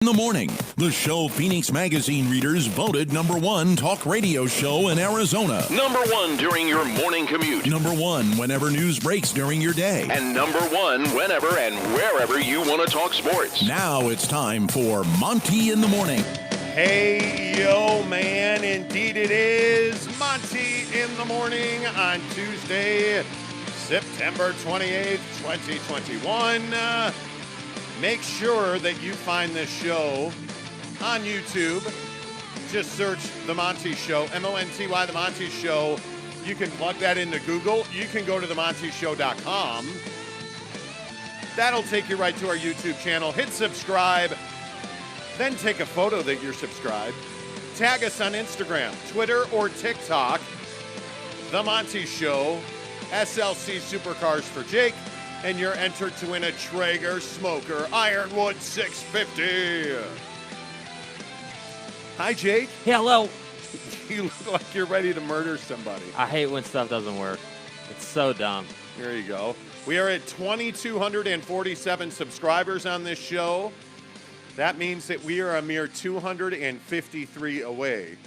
In the morning, the show Phoenix Magazine readers voted #1 talk radio show in Arizona. #1 during your morning commute. #1 whenever news breaks during your day. And #1 whenever and wherever you want to talk sports. Now it's time for Monty in the Morning. Hey, yo, man. Indeed it is Monty in the Morning on Tuesday, September 28th, 2021. Make sure that you find this show on YouTube. Just search The Monty Show, M-O-N-T-Y, The Monty Show. You can plug that into Google. You can go to themontyshow.com. That'll take you right to our YouTube channel. Hit subscribe. Then take a photo that you're subscribed. Tag us on Instagram, Twitter, or TikTok. The Monty Show, SLC Supercars for Jake. And you're entered to win a Traeger Smoker Ironwood 650. Hi, Jake. Hello. You look like you're ready to murder somebody. I hate when stuff doesn't work. It's so dumb. There you go. We are at 2,247 subscribers on this show. That means that we are a mere 253 away.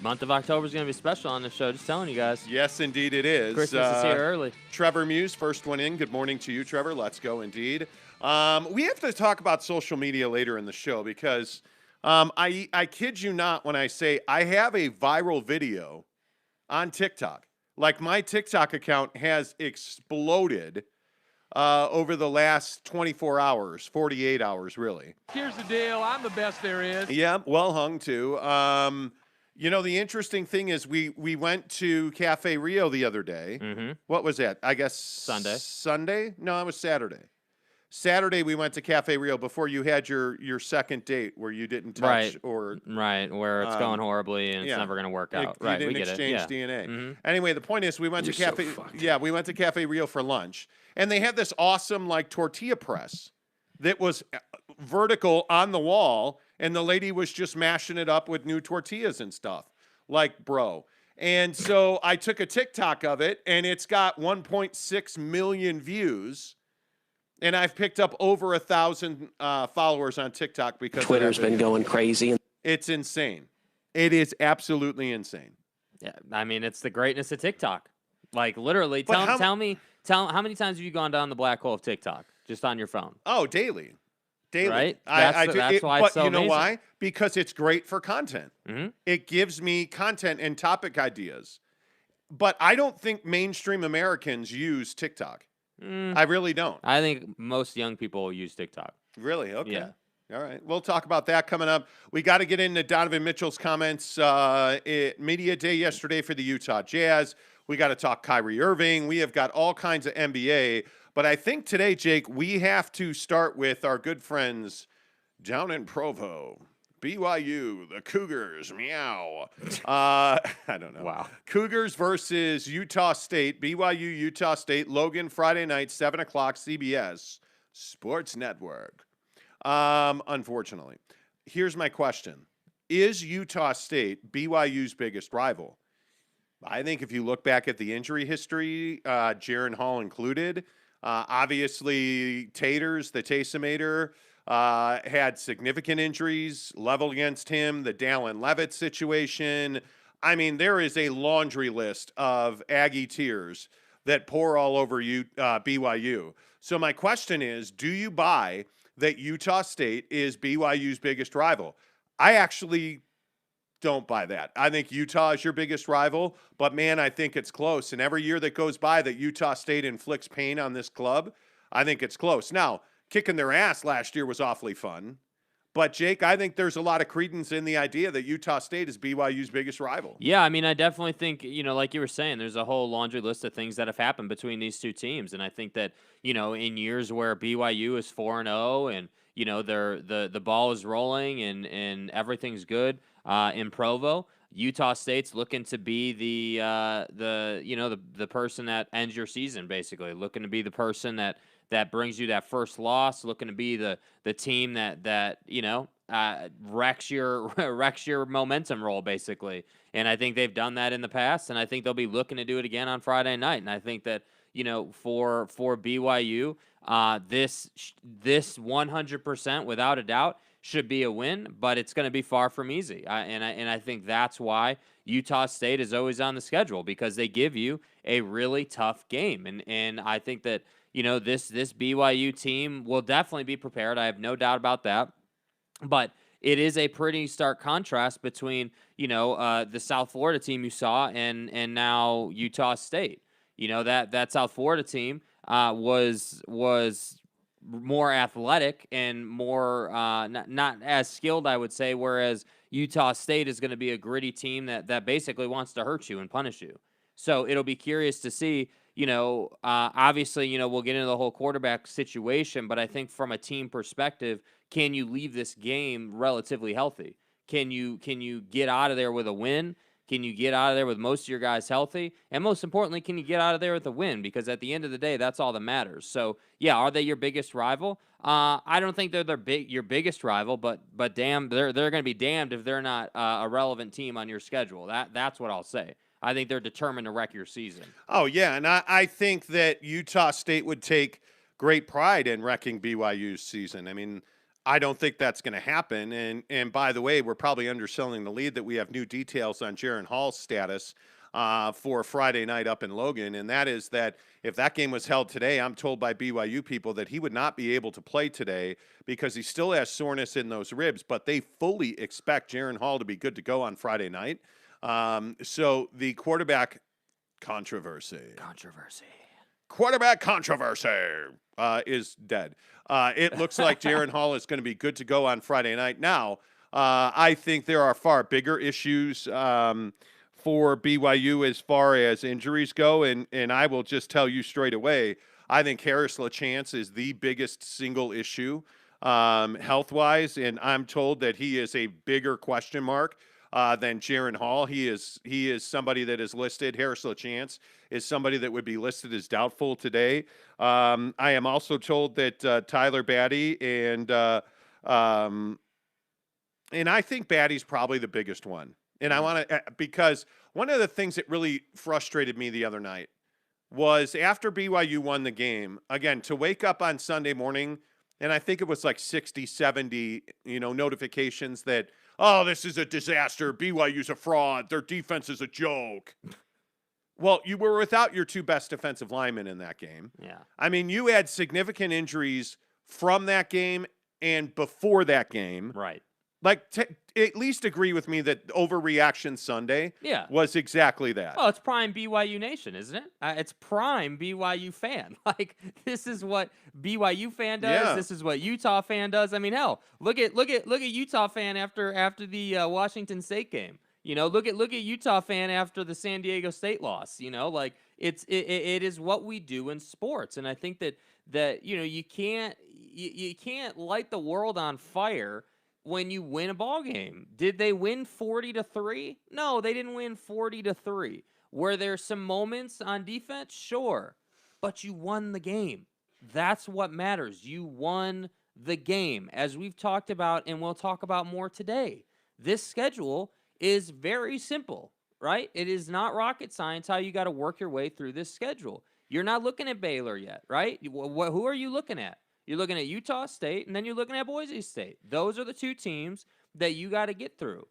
Month of October is going to be special on this show. Just telling you guys. Yes, indeed it is. Christmas is here early. Trevor Muse, first one in. Good morning to you, Trevor. Let's go, indeed. We have to talk about social media later in the show because I kid you not when I say I have a viral video on TikTok. Like, my TikTok account has exploded over the last 24 hours, 48 hours, really. Here's the deal. I'm the best there is. Yeah, well hung, too. You know, the interesting thing is we went to Cafe Rio the other day. Mm-hmm. What was that? I guess Sunday. Sunday? No, it was Saturday. Saturday we went to Cafe Rio before you had your second date where you didn't touch Right. or where it's going horribly and it's never going to work out. you Right, didn't we get exchange it. Yeah. DNA. Mhm. Anyway, the point is we went to Cafe we went to Cafe Rio for lunch and they had this awesome like tortilla press that was vertical on the wall. And the lady was just mashing it up with new tortillas and stuff. Like, bro. And so I took a TikTok of it, and it's got 1.6 million views. And I've picked up over 1,000 followers on TikTok because Twitter's been going crazy. It's insane. It is absolutely insane. Yeah, I mean, it's the greatness of TikTok. Like, literally, But tell me how many times have you gone down the black hole of TikTok just on your phone? Oh, daily. Daily. Right? I do. That's why but it's so you know amazing. why? Because it's great for content. Mhm. It gives me content and topic ideas. But I don't think mainstream Americans use TikTok. I really don't. I think most young people use TikTok. Really? Okay. Yeah. All right. We'll talk about that coming up. We got to get into Donovan Mitchell's comments at Media Day yesterday for the Utah Jazz. We got to talk Kyrie Irving. We have got all kinds of NBA. But I think today, Jake, we have to start with our good friends down in Provo. BYU, the Cougars, meow. I don't know. Wow. Cougars versus Utah State. BYU, Utah State. Logan, Friday night, 7 o'clock, CBS Sports Network. Unfortunately. Here's my question. Is Utah State BYU's biggest rival? I think if you look back at the injury history, Jaron Hall included, obviously Taters, the Taysomator, had significant injuries leveled against him, the Dallin Levitt situation. I mean, there is a laundry list of Aggie tears that pour all over BYU. So my question is, do you buy that Utah State is BYU's biggest rival? I actually don't buy that. I think Utah is your biggest rival, but man, I think it's close. And every year that goes by that Utah State inflicts pain on this club, I think it's close. Now, kicking their ass last year was awfully fun. But, Jake, I think there's a lot of credence in the idea that Utah State is BYU's biggest rival. Yeah, I mean, I definitely think, like you were saying, there's a whole laundry list of things that have happened between these two teams. And I think that, in years where BYU is 4-0 and, the ball is rolling and everything's good in Provo, Utah State's looking to be the person that ends your season, basically, looking to be the person that brings you that first loss, looking to be the team that wrecks your momentum roll, basically. And I think they've done that in the past, and I think they'll be looking to do it again on Friday night. And I think that for BYU, this 100% without a doubt should be a win, but it's going to be far from easy. And I think that's why Utah State is always on the schedule, because they give you a really tough game. And I think that, this BYU team will definitely be prepared. I have no doubt about that. But it is a pretty stark contrast between, the South Florida team you saw and now Utah State. That South Florida team was more athletic and more not as skilled, I would say, whereas Utah State is going to be a gritty team that basically wants to hurt you and punish you. So it'll be curious to see, obviously, we'll get into the whole quarterback situation, but I think from a team perspective, can you leave this game relatively healthy? Can you get out of there with a win? Can you get out of there with most of your guys healthy? And most importantly, can you get out of there with a win? Because at the end of the day, that's all that matters. So, yeah, are they your biggest rival? I don't think they're your biggest rival, but damn, they're going to be damned if they're not a relevant team on your schedule. That's what I'll say. I think they're determined to wreck your season. Oh, yeah, and I think that Utah State would take great pride in wrecking BYU's season. I mean, I don't think that's going to happen. And by the way, we're probably underselling the lead that we have new details on Jaren Hall's status for Friday night up in Logan. And that is that if that game was held today, I'm told by BYU people that he would not be able to play today because he still has soreness in those ribs. But they fully expect Jaren Hall to be good to go on Friday night. So the quarterback controversy. Quarterback controversy is dead. It looks like Jaren Hall is going to be good to go on Friday night. Now, I think there are far bigger issues for BYU as far as injuries go, and I will just tell you straight away, I think Harris LaChance is the biggest single issue health-wise, and I'm told that he is a bigger question mark than Jaren Hall. He is somebody that is listed. Harris LaChance is somebody that would be listed as doubtful today. I am also told that Tyler Batty and I think Batty's probably the biggest one. And I want to because one of the things that really frustrated me the other night was after BYU won the game, again, to wake up on Sunday morning, and I think it was like 60, 70, notifications that, oh, this is a disaster. BYU's a fraud. Their defense is a joke. Well, you were without your two best defensive linemen in that game. Yeah. I mean, you had significant injuries from that game and before that game. Right. Like, at least agree with me that overreaction Sunday was exactly that. Well, it's prime BYU Nation, isn't it? It's prime BYU fan. Like, this is what BYU fan does. Yeah. This is what Utah fan does. I mean, hell, look at Utah fan after the Washington State game. Look at Utah fan after the San Diego State loss. Like it is what we do in sports, and I think that you can't light the world on fire when you win a ball game. Did they win 40-3? No, they didn't win 40-3. Were there some moments on defense? Sure. But you won the game. That's what matters. You won the game. As we've talked about, and we'll talk about more today, this schedule is very simple, right? It is not rocket science how you got to work your way through this schedule. You're not looking at Baylor yet, right? Who are you looking at? You're looking at Utah State, and then you're looking at Boise State. Those are the two teams that you got to get through,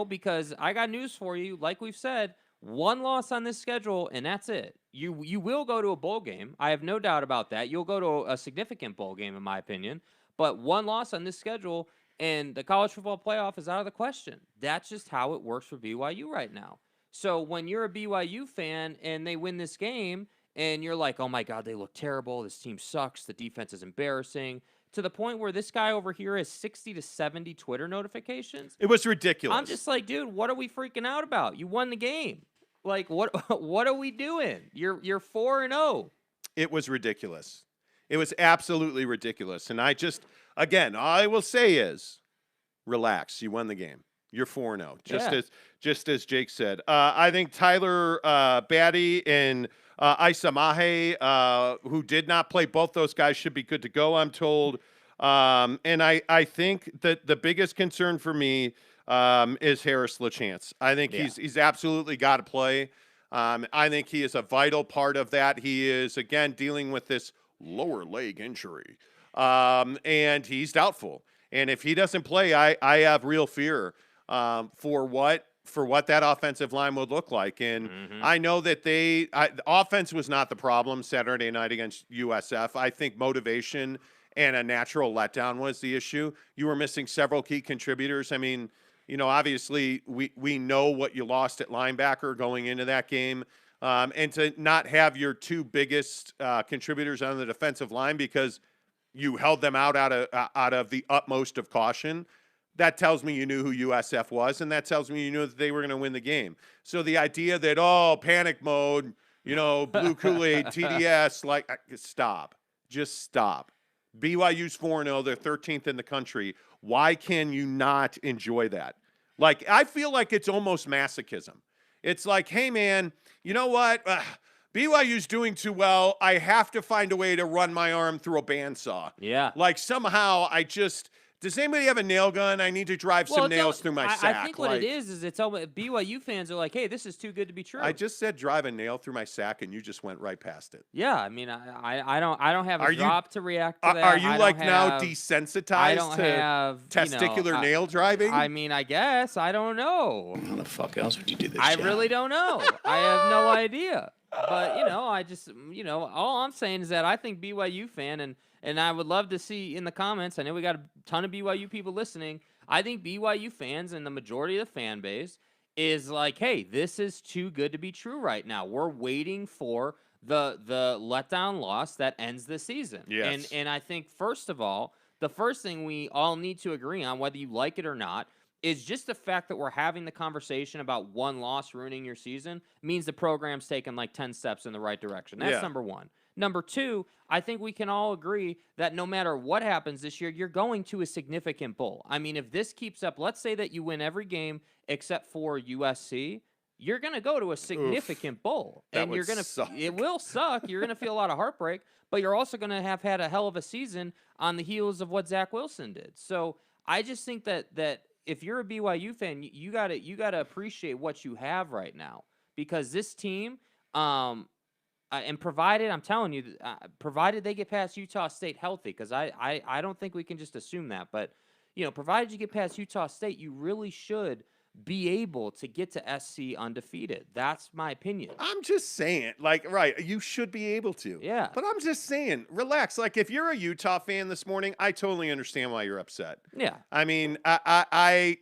because I got news for you. Like we've said, one loss on this schedule, and that's it. You will go to a bowl game. I have no doubt about that. You'll go to a significant bowl game, in my opinion. But one loss on this schedule, and the college football playoff is out of the question. That's just how it works for BYU right now. So when you're a BYU fan and they win this game, and you're like, oh, my God, they look terrible. This team sucks. The defense is embarrassing. To the point where this guy over here has 60 to 70 Twitter notifications. It was ridiculous. I'm just like, dude, what are we freaking out about? You won the game. Like, what are we doing? You're 4-0. It was ridiculous. It was absolutely ridiculous. And again, all I will say is, relax. You won the game. You're 4-0. Just as Jake said. I think Tyler Batty and Isa Mahe, who did not play, both those guys should be good to go, I'm told. And I think that the biggest concern for me is Harris LaChance. I think he's absolutely got to play. I think he is a vital part of that. He is, again, dealing with this lower leg injury, and he's doubtful. And if he doesn't play, I have real fear for what that offensive line would look like. And I know that the offense was not the problem Saturday night against USF. I think motivation and a natural letdown was the issue. You were missing several key contributors. I mean, obviously we know what you lost at linebacker going into that game. And to not have your two biggest contributors on the defensive line because you held them out of the utmost of caution, that tells me you knew who USF was, and that tells me you knew that they were going to win the game. So the idea that, panic mode, blue Kool-Aid, TDS, stop. Just stop. BYU's 4-0. They're 13th in the country. Why can you not enjoy that? I feel like it's almost masochism. It's like, hey, man, you know what? BYU's doing too well. I have to find a way to run my arm through a bandsaw. Yeah. Somehow does anybody have a nail gun? I need to drive some nails through my sack. I think what it is it's almost BYU fans are like, hey, this is too good to be true. I just said drive a nail through my sack, and you just went right past it. Yeah, I mean, I don't have a drop to react to that. Are you now desensitized to testicular nail driving? I mean, I guess. I don't know. How the fuck else would you do this? I really don't know. I have no idea. But, I just, all I'm saying is that I think BYU fan, and I would love to see in the comments, I know we got a ton of BYU people listening. I think BYU fans and the majority of the fan base is like, hey, this is too good to be true right now. We're waiting for the letdown loss that ends the season. Yes. And I think, first of all, the first thing we all need to agree on, whether you like it or not, is just the fact that we're having the conversation about one loss ruining your season means the program's taken 10 steps in the right direction. That's number one. Number two, I think we can all agree that no matter what happens this year, you're going to a significant bowl. I mean, if this keeps up, let's say that you win every game except for USC, you're going to go to a significant bowl. And you're going to it will suck. You're going to feel a lot of heartbreak, but you're also going to have had a hell of a season on the heels of what Zach Wilson did. So, I just think that if you're a BYU fan, you got to appreciate what you have right now, because this team and provided, I'm telling you, provided they get past Utah State healthy, because I don't think we can just assume that. But, provided you get past Utah State, you really should be able to get to SC undefeated. That's my opinion. I'm just saying, right, you should be able to. Yeah. But I'm just saying, relax. If you're a Utah fan this morning, I totally understand why you're upset. Yeah. I mean,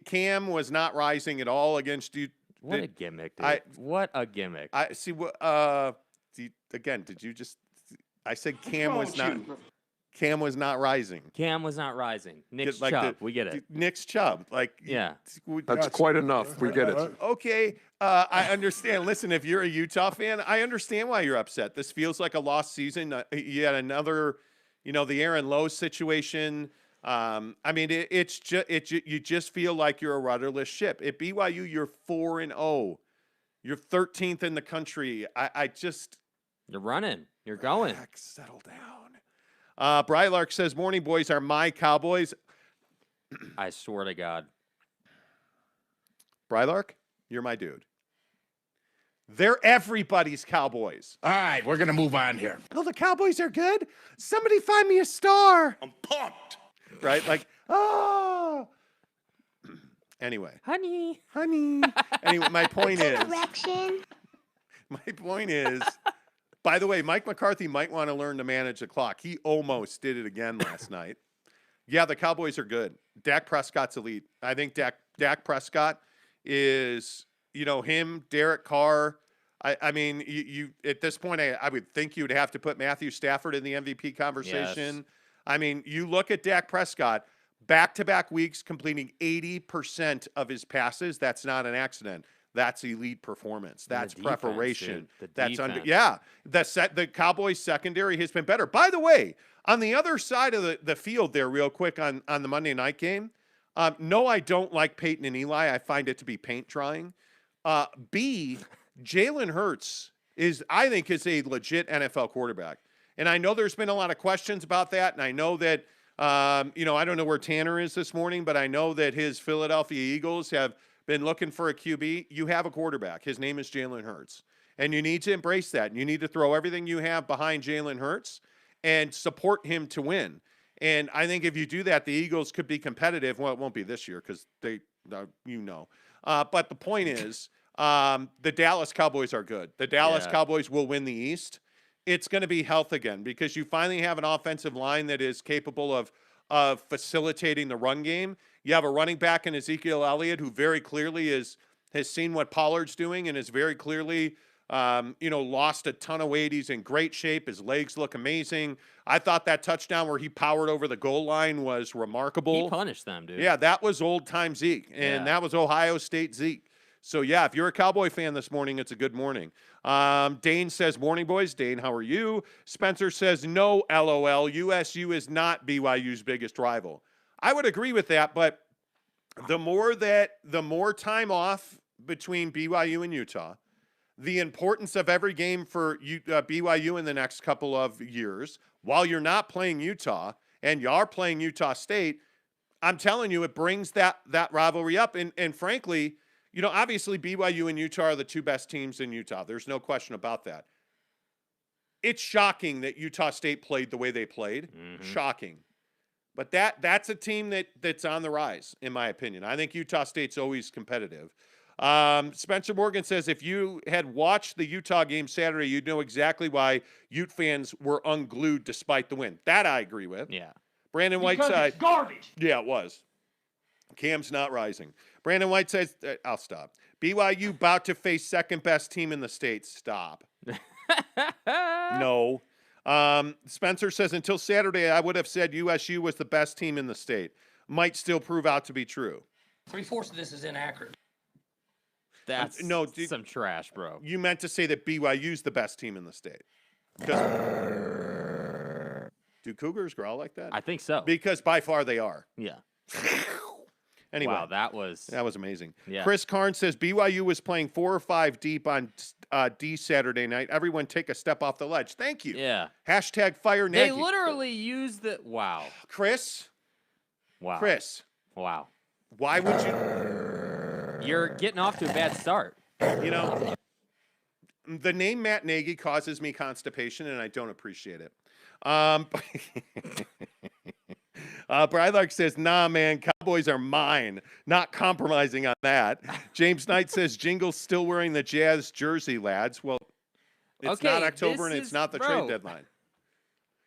Cam was not rising at all against you. What a gimmick, dude. What a gimmick. I see what did you just I said Cam was not rising. Cam was not rising. Nick's Chubb. We get it. Nick's Chubb. Yeah. That's quite enough. We get it. Okay. I understand. Listen, if you're a Utah fan, I understand why you're upset. This feels like a lost season. You had another, the Aaron Lowe situation. I mean, you just feel like you're a rudderless ship. At BYU, you're 4-0. You're 13th in the country. You're running. You're going. Settle down. Brylark says, morning boys are my Cowboys. I swear to God. Brylark, you're my dude. They're everybody's Cowboys. All right, we're going to move on here. Oh, the Cowboys are good? Somebody find me a star. I'm pumped. Right? Oh. Anyway. Honey. Anyway, my point is, by the way, Mike McCarthy might want to learn to manage the clock. He almost did it again last night. Yeah, the Cowboys are good. Dak Prescott's elite. I think Dak Prescott is, him, Derek Carr. I mean, you at this point, I would think you'd have to put Matthew Stafford in the MVP conversation. Yes. I mean, you look at Dak Prescott, back-to-back weeks completing 80% of his passes. That's not an accident. That's elite performance. That's preparation. That's the Cowboys secondary has been better. By the way, on the other side of the field there, real quick on the Monday night game, no, I don't like Peyton and Eli. I find it to be paint drying. B, Jalen Hurts I think is a legit NFL quarterback. And I know there's been a lot of questions about that. And I know that, I don't know where Tanner is this morning, but I know that his Philadelphia Eagles have been looking for a QB. You have a quarterback. His name is Jalen Hurts. And you need to embrace that. And you need to throw everything you have behind Jalen Hurts and support him to win. And I think if you do that, the Eagles could be competitive. Well, it won't be this year because they, but the point is, the Dallas Cowboys are good. The Dallas Cowboys will win the East. It's going to be health again because you finally have an offensive line that is capable of facilitating the run game. You have a running back in Ezekiel Elliott who very clearly has seen what Pollard's doing and is very clearly, lost a ton of weight. He's in great shape. His legs look amazing. I thought that touchdown where he powered over the goal line was remarkable. He punished them, dude. Yeah, that was old-time Zeke, and that was Ohio State Zeke. So, yeah, if you're a Cowboy fan this morning, it's a good morning. Dane says, morning, boys. Dane, how are you? Spencer says, no, LOL. USU is not BYU's biggest rival. I would agree with that, but the more time off between BYU and Utah, the importance of every game for BYU in the next couple of years, while you're not playing Utah and you are playing Utah State, I'm telling you, it brings that rivalry up. And frankly, obviously BYU and Utah are the two best teams in Utah. There's no question about that. It's shocking that Utah State played the way they played. Mm-hmm. Shocking. But that's a team that's on the rise, in my opinion. I think Utah State's always competitive. Spencer Morgan says, if you had watched the Utah game Saturday, you'd know exactly why Ute fans were unglued despite the win. That I agree with. Yeah. Brandon Whiteside. It's garbage. Yeah, it was. Cam's not rising. Brandon White says, I'll stop. BYU about to face second best team in the state. Stop. No. Spencer says, until Saturday, I would have said USU was the best team in the state. Might still prove out to be true. 3/4 of this is inaccurate. That's some trash, bro. You meant to say that BYU's the best team in the state. Do Cougars growl like that? I think so. Because by far they are. Yeah. Anyway. Wow, that was amazing. Yeah. Chris Karn says BYU was playing 4 or 5 deep on D Saturday night. Everyone take a step off the ledge. Thank you. Yeah. Hashtag fire Nagy. They literally used the wow. Chris. Wow. Chris. Wow. Why would you? You're getting off to a bad start. The name Matt Nagy causes me constipation, and I don't appreciate it. Brylark says, nah, man, Cowboys are mine. Not compromising on that. James Knight says, Jingle's still wearing the Jazz jersey, lads. Well, it's not October, and it's not the trade deadline.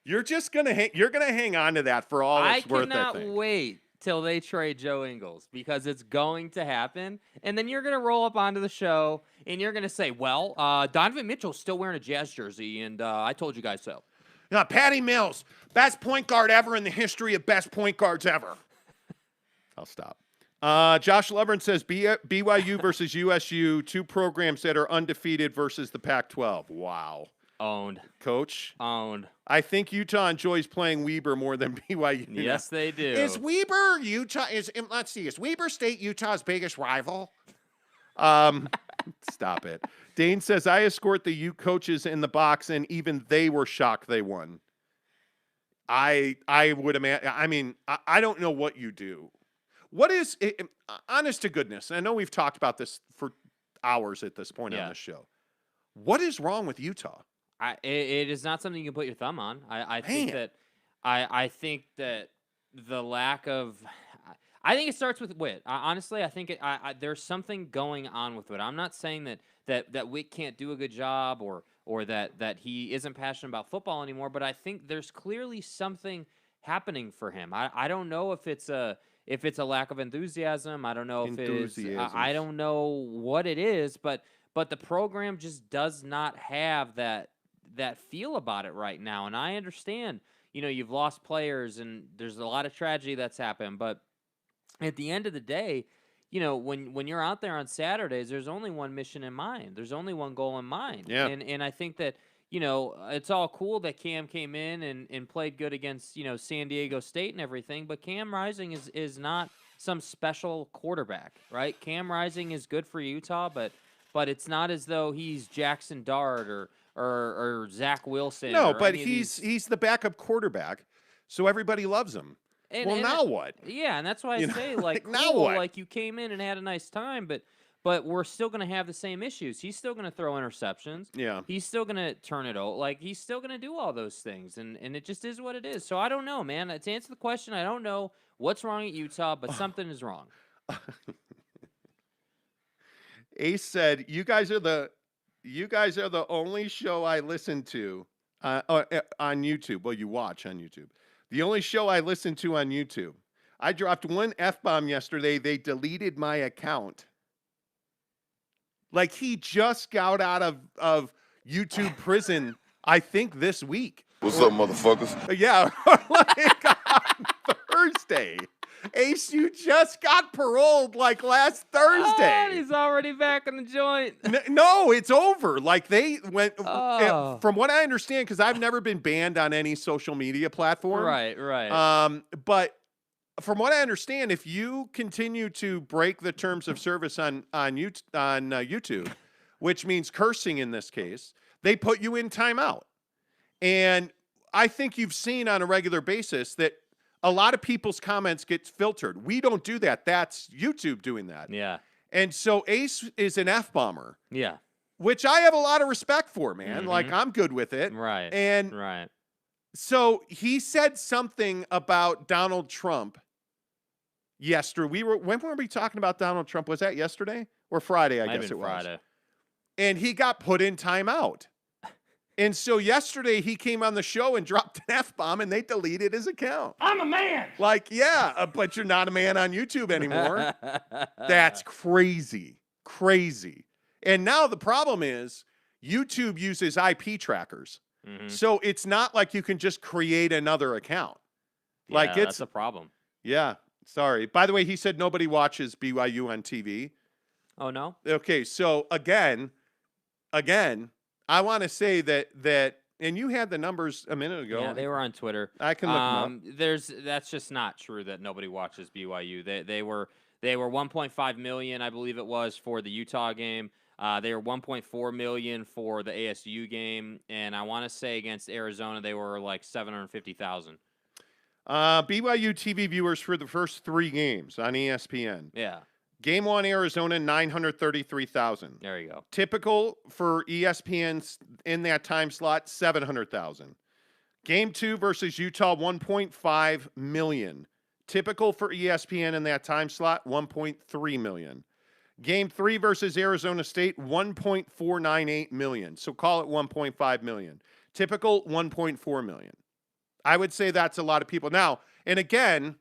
You're just going to hang on to that for all it's worth, I think. I cannot wait till they trade Joe Ingles because it's going to happen. And then you're going to roll up onto the show, and you're going to say, well, Donovan Mitchell's still wearing a Jazz jersey, and I told you guys so. Patty Mills, best point guard ever in the history of best point guards ever. I'll stop. Josh Levern says BYU versus USU, two programs that are undefeated versus the Pac-12. Wow. Owned. Coach? Owned. I think Utah enjoys playing Weber more than BYU. Yes, they do. Is Weber let's see, is Weber State Utah's biggest rival? Stop it. Dane says, I escort the Ute coaches in the box, and even they were shocked they won. I would imagine. I mean, I don't know what you do. What is it, honest to goodness? I know we've talked about this for hours at this point on the show. What is wrong with Utah? It is not something you can put your thumb on. I think that the lack of. I think it starts with Witt. Honestly, I think there's something going on with Witt. I'm not saying that Witt can't do a good job or that he isn't passionate about football anymore, but I think there's clearly something happening for him. I don't know if it's a lack of enthusiasm. I don't know if it's I don't know what it is, but the program just does not have that feel about it right now. And I understand, you've lost players and there's a lot of tragedy that's happened, but at the end of the day, when you're out there on Saturdays, there's only one mission in mind. There's only one goal in mind. Yeah. And I think that, it's all cool that Cam came in and played good against, San Diego State and everything, but Cam Rising is not some special quarterback, right? Cam Rising is good for Utah, but it's not as though he's Jackson Dart or Zach Wilson. No, but he's the backup quarterback, so everybody loves him. Now what? Yeah, and that's why I say, cool, now what? Like, you came in and had a nice time, but but we're still going to have the same issues. He's still going to throw interceptions. Yeah. He's still going to turn it over. Like, he's still going to do all those things, and it just is what it is. So I don't know, man. To answer the question, I don't know what's wrong at Utah, but something is wrong. Ace said, "You guys are the only show I listen to on YouTube. Well, you watch on YouTube. The only show I listen to on YouTube. I dropped one F-bomb yesterday. They deleted my account. Like, he just got out of YouTube prison, I think, this week. What's up, motherfuckers? Yeah, like on Thursday. Ace, you just got paroled like last Thursday. Oh, he's already back in the joint. No, it's over. Like, they went, Oh. from what I understand, because I've never been banned on any social media platform. Right. But from what I understand, if you continue to break the terms of service on YouTube, which means cursing in this case, they put you in timeout. And I think you've seen on a regular basis that a lot of people's comments get filtered. We don't do that. That's YouTube doing that. Yeah. And so Ace is an F-bomber, Yeah. which I have a lot of respect for, man. Mhm. Like, I'm good with it. Right. And Right. so he said something about Donald Trump yesterday. When were we talking about Donald Trump? Was that yesterday or Friday? I guess it was. Friday. And he got put in timeout. And so yesterday he came on the show and dropped an F-bomb and they deleted his account. I'm a man. Like, yeah, but you're not a man on YouTube anymore. That's crazy. Crazy. And now the problem is YouTube uses IP trackers. Mhm. So it's not like you can just create another account. Like, Yeah, it's that's a problem. yeah, sorry. By the way, he said nobody watches BYU on TV. Oh no. Okay, so again, I want to say that, and you had the numbers a minute ago. Yeah, they were on Twitter. I can look them up. That's just not true that nobody watches BYU. They were 1.5 million, I believe it was, for the Utah game. They were 1.4 million for the ASU game, and I want to say against Arizona they were like 750,000. BYU TV viewers for the first 3 games on ESPN. Yeah, Game 1, Arizona, 933,000. there you go. Typical for ESPN in that time slot, 700,000. Game 2 versus Utah, 1.5 million. Typical for ESPN in that time slot, 1.3 million. Game 3 versus Arizona State, 1.498 million. So call it 1.5 million. Typical, 1.4 million. I would say that's a lot of people. Now, and again,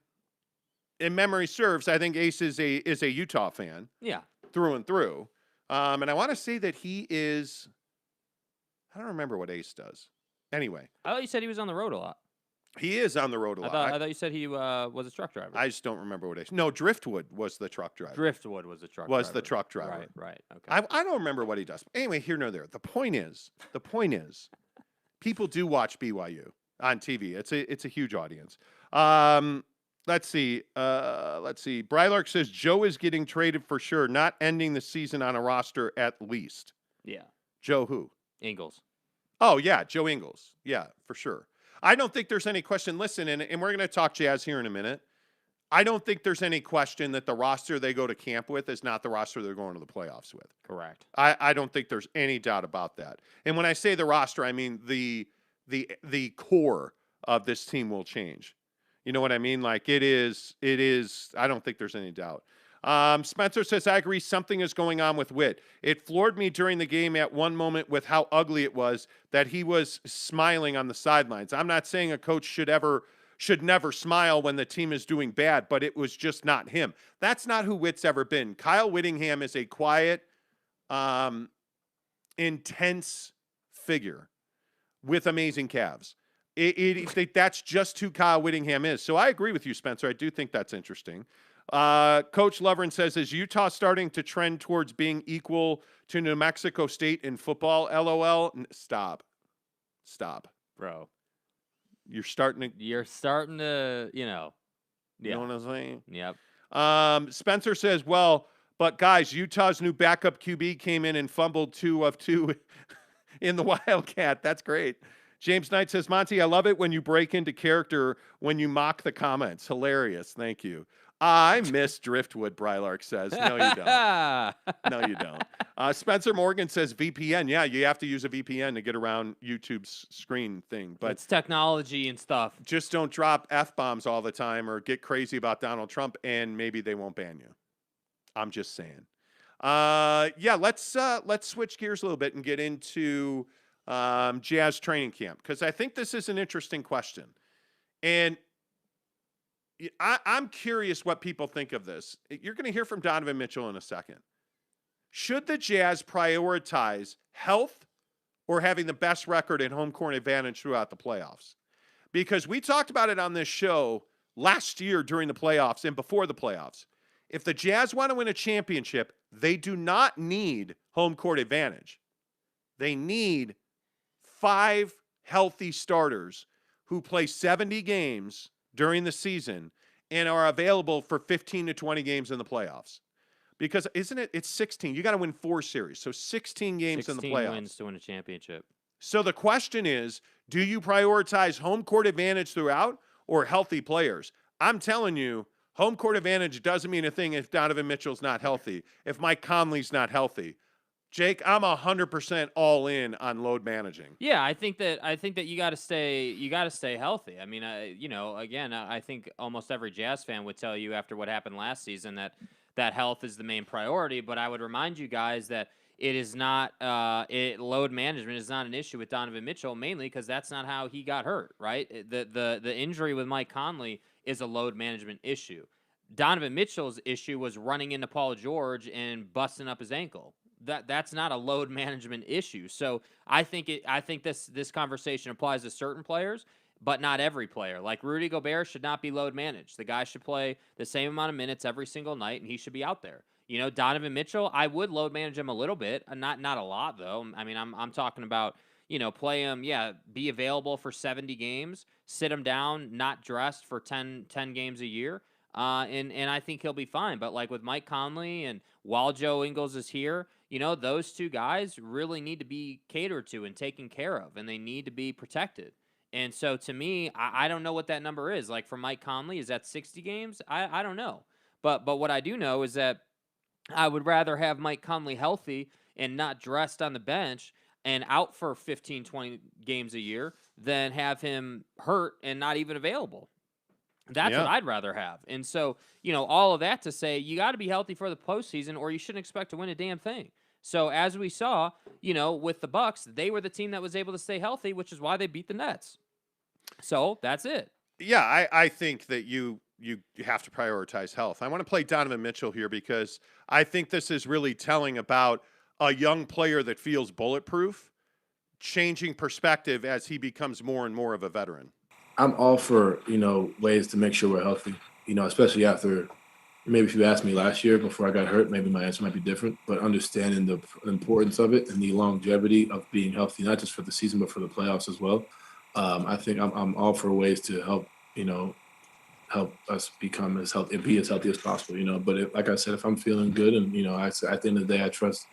in memory serves, I think Ace is a Utah fan. Yeah. Through and through. And I want to say that he is, I don't remember what Ace does. Anyway. I thought you said he was on the road a lot. He is on the road a lot. I thought you said he was a truck driver. I just don't remember what Ace. No, Driftwood was the truck driver. Driftwood was the truck Was driver. the truck driver. Right. Okay. I don't remember what he does. Anyway, here nor there. The point is, people do watch BYU on TV. It's a huge audience. Let's see. Brylark says Joe is getting traded for sure, not ending the season on a roster at least. Yeah. Joe who? Ingles. Oh, yeah, Joe Ingles. Yeah, for sure. I don't think there's any question. Listen, and we're going to talk Jazz here in a minute. I don't think there's any question that the roster they go to camp with is not the roster they're going to the playoffs with. Correct. I don't think there's any doubt about that. And when I say the roster, I mean the core of this team will change. You know what I mean? Like, it is, I don't think there's any doubt. Spencer says, I agree, something is going on with Witt. It floored me during the game at one moment with how ugly it was that he was smiling on the sidelines. I'm not saying a coach should never smile when the team is doing bad, but it was just not him. That's not who Witt's ever been. Kyle Whittingham is a quiet, intense figure with amazing calves. That's just who Kyle Whittingham is. So I agree with you, Spencer. I do think that's interesting. Coach Lovren says, is Utah starting to trend towards being equal to New Mexico State in football? LOL. Stop, Bro. You're starting to, You know. you know what I'm saying? Yep. Spencer says, well, but guys, Utah's new backup QB came in and fumbled 2 of 2 in the Wildcat. That's great. James Knight says, Monty, I love it when you break into character when you mock the comments. Hilarious. Thank you. I miss Driftwood, Brylark says. No, you don't. No, you don't. Spencer Morgan says VPN. Yeah, you have to use a VPN to get around YouTube's screen thing. But it's technology and stuff. Just don't drop F-bombs all the time or get crazy about Donald Trump, and maybe they won't ban you. I'm just saying. Yeah, let's switch gears a little bit and get into Jazz training camp, because I think this is an interesting question. And I'm curious what people think of this. You're going to hear from Donovan Mitchell in a second. Should the Jazz prioritize health or having the best record and home court advantage throughout the playoffs? Because we talked about it on this show last year during the playoffs and before the playoffs. If the Jazz want to win a championship, they do not need home court advantage. They need 5 healthy starters who play 70 games during the season and are available for 15 to 20 games in the playoffs. Because it's 16. You got to win 4 series. So 16 games in the playoffs. 16 wins to win a championship. So the question is, do you prioritize home court advantage throughout or healthy players? I'm telling you, home court advantage doesn't mean a thing if Donovan Mitchell's not healthy, if Mike Conley's not healthy. Jake, I'm 100% all in on load managing. Yeah, I think that you got to stay healthy. I mean, again, I think almost every Jazz fan would tell you after what happened last season that health is the main priority. But I would remind you guys that it is not load management is not an issue with Donovan Mitchell, mainly because that's not how he got hurt. Right, the injury with Mike Conley is a load management issue. Donovan Mitchell's issue was running into Paul George and busting up his ankle. That's not a load management issue. So I think this conversation applies to certain players, but not every player. Like Rudy Gobert should not be load managed. The guy should play the same amount of minutes every single night, and he should be out there. Donovan Mitchell, I would load manage him a little bit, not a lot though. I mean, I'm talking about play him, be available for 70 games, sit him down, not dressed for 10 games a year. And I think he'll be fine. But like with Mike Conley and while Joe Ingles is here, those 2 guys really need to be catered to and taken care of, and they need to be protected. And so to me, I don't know what that number is. Like for Mike Conley, is that 60 games? I don't know. But what I do know is that I would rather have Mike Conley healthy and not dressed on the bench and out for 15, 20 games a year than have him hurt and not even available. That's what I'd rather have. And so, all of that to say, you got to be healthy for the postseason or you shouldn't expect to win a damn thing. So as we saw, with the Bucks, they were the team that was able to stay healthy, which is why they beat the Nets. So that's it. Yeah, I think that you have to prioritize health. I want to play Donovan Mitchell here because I think this is really telling about a young player that feels bulletproof, changing perspective as he becomes more and more of a veteran. I'm all for, ways to make sure we're healthy, especially after, maybe if you asked me last year before I got hurt, maybe my answer might be different, but understanding the importance of it and the longevity of being healthy, not just for the season, but for the playoffs as well. I think I'm all for ways to help us become as healthy and be as healthy as possible, but like I said, if I'm feeling good and, at the end of the day, I trust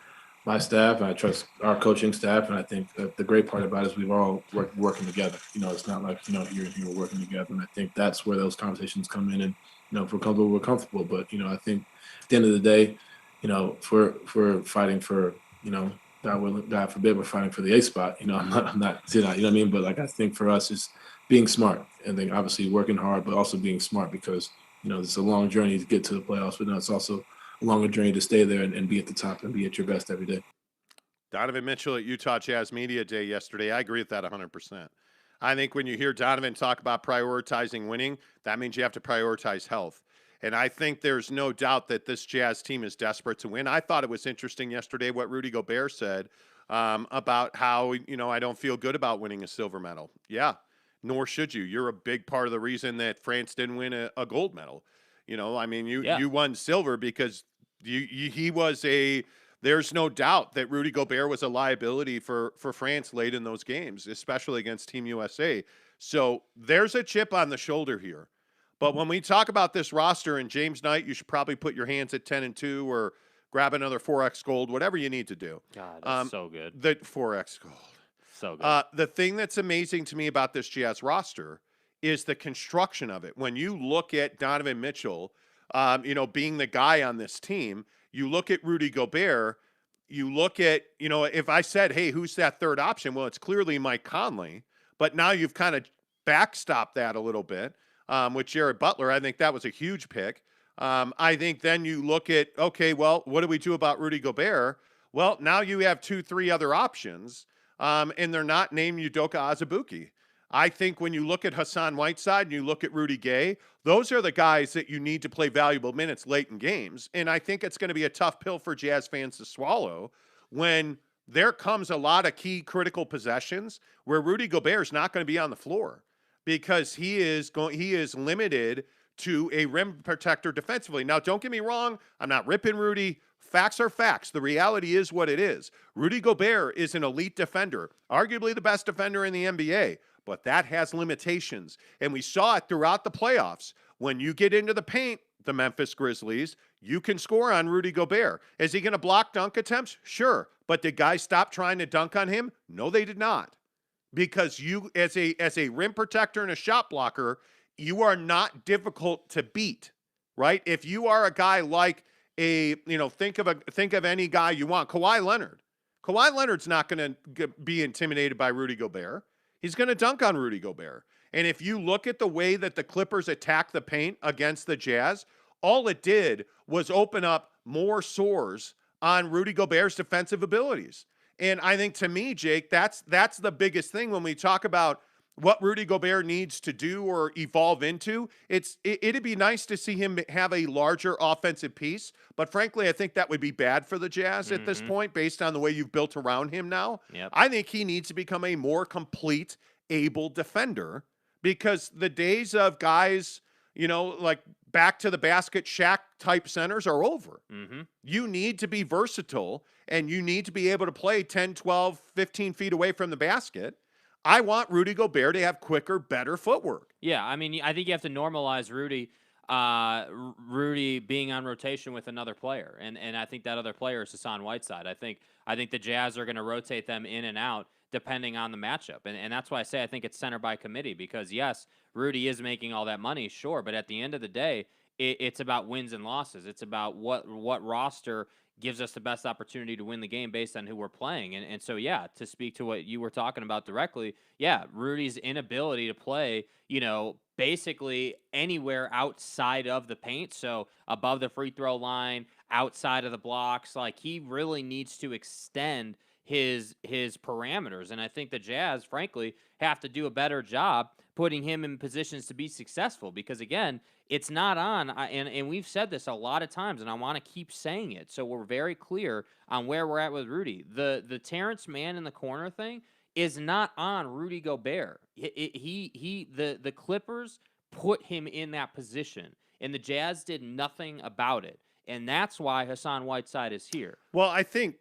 my staff and I trust our coaching staff. And I think that the great part about it is we've all working together. It's not like, you're working together. And I think that's where those conversations come in. And, if we're comfortable, we're comfortable. But, I think at the end of the day, if we're fighting for, God forbid, we're fighting for the 8th spot. I'm not, you know what I mean? But like, I think for us is being smart and then obviously working hard, but also being smart because, it's a long journey to get to the playoffs, but it's also a longer journey to stay there and be at the top and be at your best every day. Donovan Mitchell at Utah Jazz Media Day yesterday. I agree with that 100%. I think when you hear Donovan talk about prioritizing winning, that means you have to prioritize health. And I think there's no doubt that this Jazz team is desperate to win. I thought it was interesting yesterday what Rudy Gobert said about how, I don't feel good about winning a silver medal. Yeah, nor should you. You're a big part of the reason that France didn't win a gold medal. You won silver because he was there's no doubt that Rudy Gobert was a liability for France late in those games, especially against Team USA. So there's a chip on the shoulder here. But when we talk about this roster and James Knight, you should probably put your hands at 10-2 or grab another 4X gold, whatever you need to do. God, that's so good. The 4X gold. So good. The thing that's amazing to me about this Jazz roster is the construction of it. When you look at Donovan Mitchell, being the guy on this team. You look at Rudy Gobert, you look at, if I said, hey, who's that third option? Well, it's clearly Mike Conley, but now you've kind of backstopped that a little bit with Jared Butler. I think that was a huge pick. I think then you look at, okay, well, what do we do about Rudy Gobert? Well, now you have 2-3 other options, and they're not named Udoka Azubuike. I think when you look at Hassan Whiteside and you look at Rudy Gay, those are the guys that you need to play valuable minutes late in games. And I think it's going to be a tough pill for Jazz fans to swallow when there comes a lot of key critical possessions where Rudy Gobert is not going to be on the floor because he is limited to a rim protector defensively. Now, don't get me wrong. I'm not ripping Rudy. Facts are facts. The reality is what it is. Rudy Gobert is an elite defender, arguably the best defender in the NBA. But that has limitations. And we saw it throughout the playoffs. When you get into the paint, the Memphis Grizzlies, you can score on Rudy Gobert. Is he going to block dunk attempts? Sure. But did guys stop trying to dunk on him? No, they did not. Because you, as a rim protector and a shot blocker, you are not difficult to beat, right? If you are a guy like think of any guy you want, Kawhi Leonard. Kawhi Leonard's not going to be intimidated by Rudy Gobert. He's going to dunk on Rudy Gobert. And if you look at the way that the Clippers attacked the paint against the Jazz, all it did was open up more sores on Rudy Gobert's defensive abilities. And I think, to me, Jake, that's the biggest thing when we talk about what Rudy Gobert needs to do or evolve into. It'd be nice to see him have a larger offensive piece, but frankly, I think that would be bad for the Jazz at this point based on the way you've built around him now. Yep. I think he needs to become a more complete, able defender because the days of guys, like back to the basket Shaq type centers are over. You need to be versatile and you need to be able to play 10, 12, 15 feet away from the basket. I want Rudy Gobert to have quicker, better footwork. Yeah, I mean, I think you have to normalize Rudy being on rotation with another player, and I think that other player is Hassan Whiteside. I think the Jazz are going to rotate them in and out depending on the matchup, and that's why I say I think it's center by committee because yes, Rudy is making all that money, sure, but at the end of the day, it's about wins and losses. It's about what roster gives us the best opportunity to win the game based on who we're playing. And so, yeah, to speak to what you were talking about directly, yeah, Rudy's inability to play, basically anywhere outside of the paint. So above the free throw line, outside of the blocks, like he really needs to extend his parameters. And I think the Jazz, frankly, have to do a better job putting him in positions to be successful because, again, it's not on, and we've said this a lot of times, and I want to keep saying it, so we're very clear on where we're at with Rudy. The Terrence Mann in the corner thing is not on Rudy Gobert. The Clippers put him in that position, and the Jazz did nothing about it, and that's why Hassan Whiteside is here. Well, I think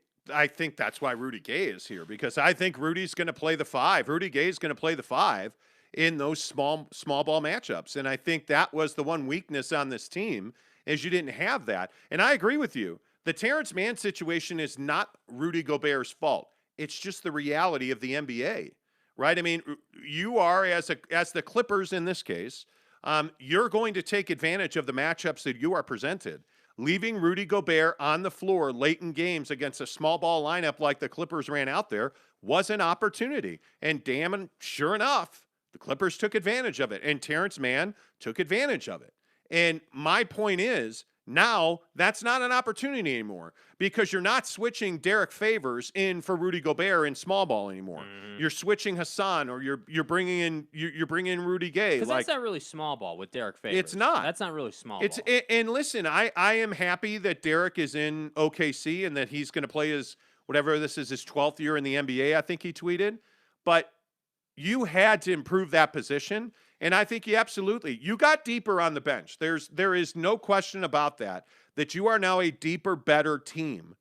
that's why Rudy Gay is here because I think Rudy's going to play the 5. Rudy Gay is going to play the 5 in those small ball matchups. And I think that was the one weakness on this team is you didn't have that. And I agree with you. The Terrence Mann situation is not Rudy Gobert's fault. It's just the reality of the NBA, right? I mean, you are, as the Clippers in this case, you're going to take advantage of the matchups that you are presented. Leaving Rudy Gobert on the floor late in games against a small ball lineup like the Clippers ran out there was an opportunity. And damn, sure enough, the Clippers took advantage of it, and Terrence Mann took advantage of it. And my point is, now that's not an opportunity anymore because you're not switching Derek Favors in for Rudy Gobert in small ball anymore. You're switching Hassan, or you're bringing in Rudy Gay. Because that's not really small ball with Derek Favors. It's not. That's not really small ball. And listen, I am happy that Derek is in OKC and that he's going to play his 12th year in the NBA. I think he tweeted, but you had to improve that position, and I think you got deeper on the bench. There is no question about that you are now a deeper, better team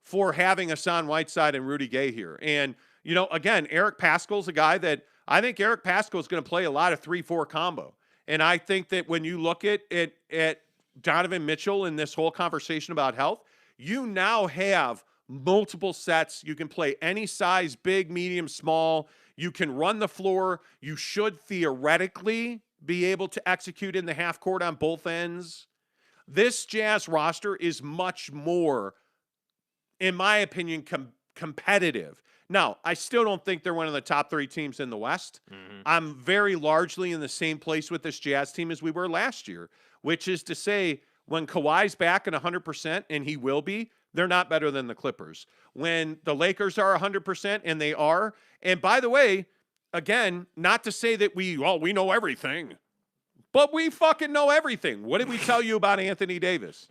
for having Hassan Whiteside and Rudy Gay here. And, again, Eric Paschall's a guy that I think Eric Paschall is going to play a lot of 3-4 combo. And I think that when you look at Donovan Mitchell in this whole conversation about health, you now have multiple sets. You can play any size, big, medium, small. You can run the floor. You should theoretically be able to execute in the half court on both ends. This Jazz roster is much more, in my opinion, competitive. Now, I still don't think they're one of the top 3 teams in the West. I'm very largely in the same place with this Jazz team as we were last year, which is to say, when Kawhi's back at 100%, and he will be, they're not better than the Clippers. When the Lakers are 100%, and they are, and by the way, again, not to say that we know everything, but we fucking know everything. What did we tell you about Anthony Davis?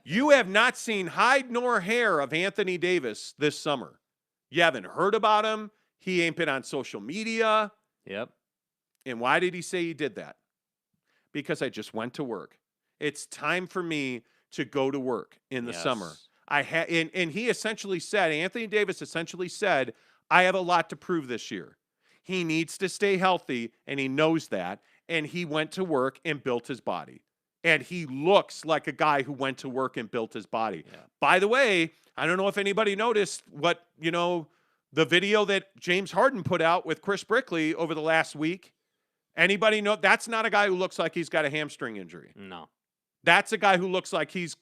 You have not seen hide nor hair of Anthony Davis this summer. You haven't heard about him. He ain't been on social media. Yep. And why did he say he did that? Because I just went to work. It's time for me to go to work in the summer. And he essentially said, Anthony Davis essentially said, I have a lot to prove this year. He needs to stay healthy, and he knows that. And he went to work and built his body. And he looks like a guy who went to work and built his body. Yeah. By the way, I don't know if anybody noticed what, the video that James Harden put out with Chris Brickley over the last week. Anybody know? That's not a guy who looks like he's got a hamstring injury. No. That's a guy who looks like he's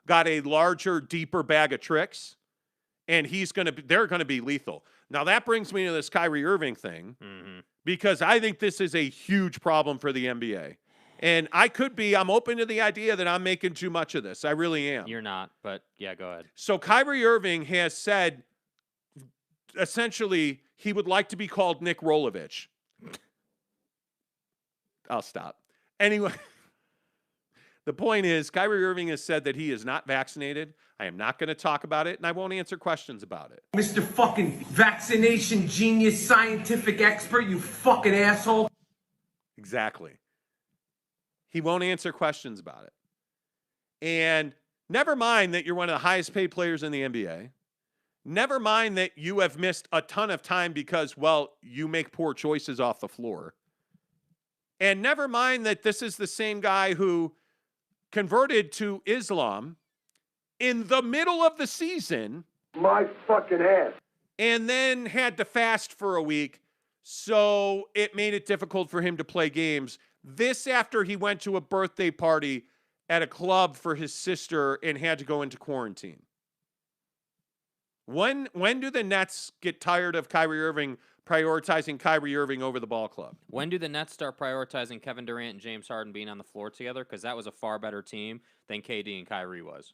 got a larger, deeper bag of tricks, and they're going to be lethal. Now, that brings me to this Kyrie Irving thing, because I think this is a huge problem for the NBA. And I'm open to the idea that I'm making too much of this. I really am. You're not, but yeah, go ahead. So Kyrie Irving has said, essentially, he would like to be called Nick Rolovich. I'll stop. Anyway, the point is, Kyrie Irving has said that he is not vaccinated. I am not going to talk about it, and I won't answer questions about it. Mr. fucking vaccination genius, scientific expert, you fucking asshole. Exactly. He won't answer questions about it. And never mind that you're one of the highest paid players in the NBA. Never mind that you have missed a ton of time because, you make poor choices off the floor. And never mind that this is the same guy who converted to Islam in the middle of the season. My fucking ass. And then had to fast for a week. So it made it difficult for him to play games. This after he went to a birthday party at a club for his sister and had to go into quarantine. When do the Nets get tired of Kyrie Irving prioritizing Kyrie Irving over the ball club? When do the Nets start prioritizing Kevin Durant and James Harden being on the floor together? Because that was a far better team than KD and Kyrie was.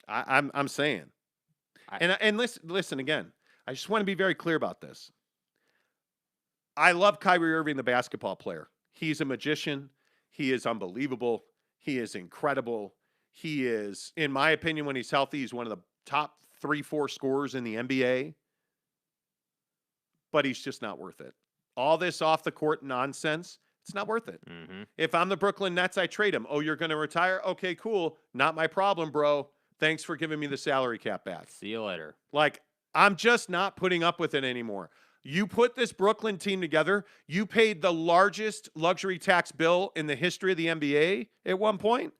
I'm saying. And listen again. I just want to be very clear about this. I love Kyrie Irving, the basketball player. He's a magician. He is unbelievable. He is incredible. He is, in my opinion, when he's healthy, he's one of the top 3-4 scorers in the NBA. But he's just not worth it. All this off-the-court nonsense, it's not worth it. If I'm the Brooklyn Nets, I trade him. Oh, you're going to retire? Okay, cool. Not my problem, bro. Thanks for giving me the salary cap back. See you later. I'm just not putting up with it anymore. You put this Brooklyn team together. You paid the largest luxury tax bill in the history of the NBA at one point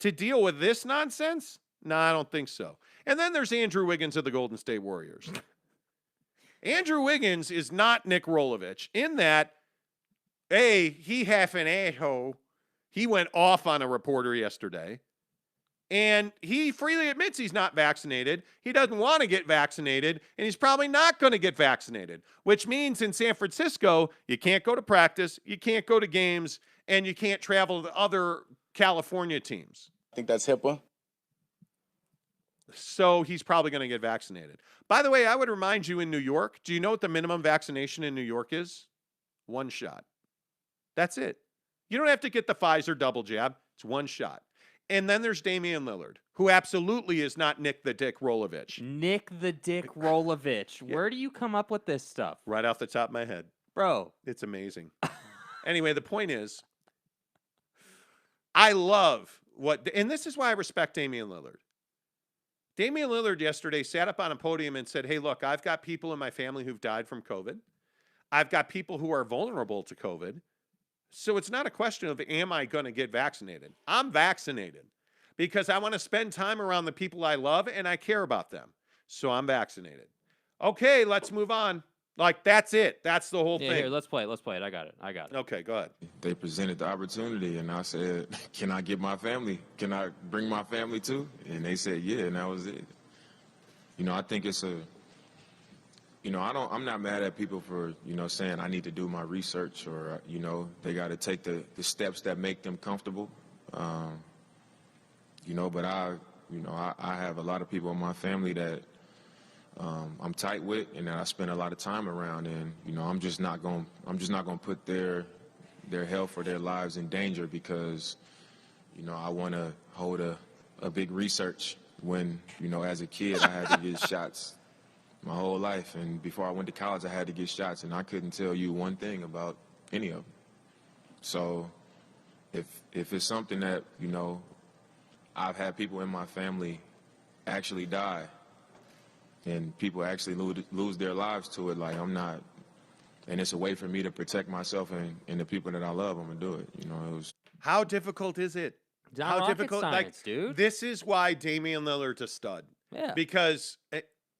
to deal with this nonsense? No, I don't think so. And then there's Andrew Wiggins of the Golden State Warriors. Andrew Wiggins is not Nick Rolovich in that, he half an a-ho. He went off on a reporter yesterday. And he freely admits he's not vaccinated. He doesn't want to get vaccinated, and he's probably not going to get vaccinated, which means in San Francisco, you can't go to practice, you can't go to games, and you can't travel to other California teams. I think that's HIPAA. So he's probably going to get vaccinated. By the way, I would remind you in New York, do you know what the minimum vaccination in New York is? 1 shot. That's it. You don't have to get the Pfizer double jab. It's 1 shot. And then there's Damian Lillard, who absolutely is not Nick the Dick Rolovich. Nick the Dick Rolovich. Yeah. Where do you come up with this stuff? Right off the top of my head. Bro. It's amazing. Anyway, the point is, I love and this is why I respect Damian Lillard. Damian Lillard yesterday sat up on a podium and said, hey, look, I've got people in my family who've died from COVID. I've got people who are vulnerable to COVID. So it's not a question of, am I going to get vaccinated? I'm vaccinated because I want to spend time around the people I love and I care about them. So I'm vaccinated. Okay, let's move on. Like, that's it. That's the whole Yeah, thing. here, let's play it. I got it. Okay, go ahead. They presented the opportunity, and I said, can I get my family? Can I bring my family too? And they said, yeah, and that was it. I think it's I'm not mad at people for, saying I need to do my research or, they got to take the steps that make them comfortable. But I have a lot of people in my family that I'm tight with and that I spend a lot of time around, and I'm just not going to put their health or their lives in danger because I want to hold a big research when as a kid I had to get shots my whole life, and before I went to college I had to get shots, and I couldn't tell you one thing about any of them. So if it's something that I've had people in my family actually die and people actually lose their lives to it, like I'm not, and it's a way for me to protect myself and the people that I love, I'm gonna do it. It was. How difficult is it? It's not How rocket difficult? science, dude. This is why Damian Lillard's a stud. Yeah. Because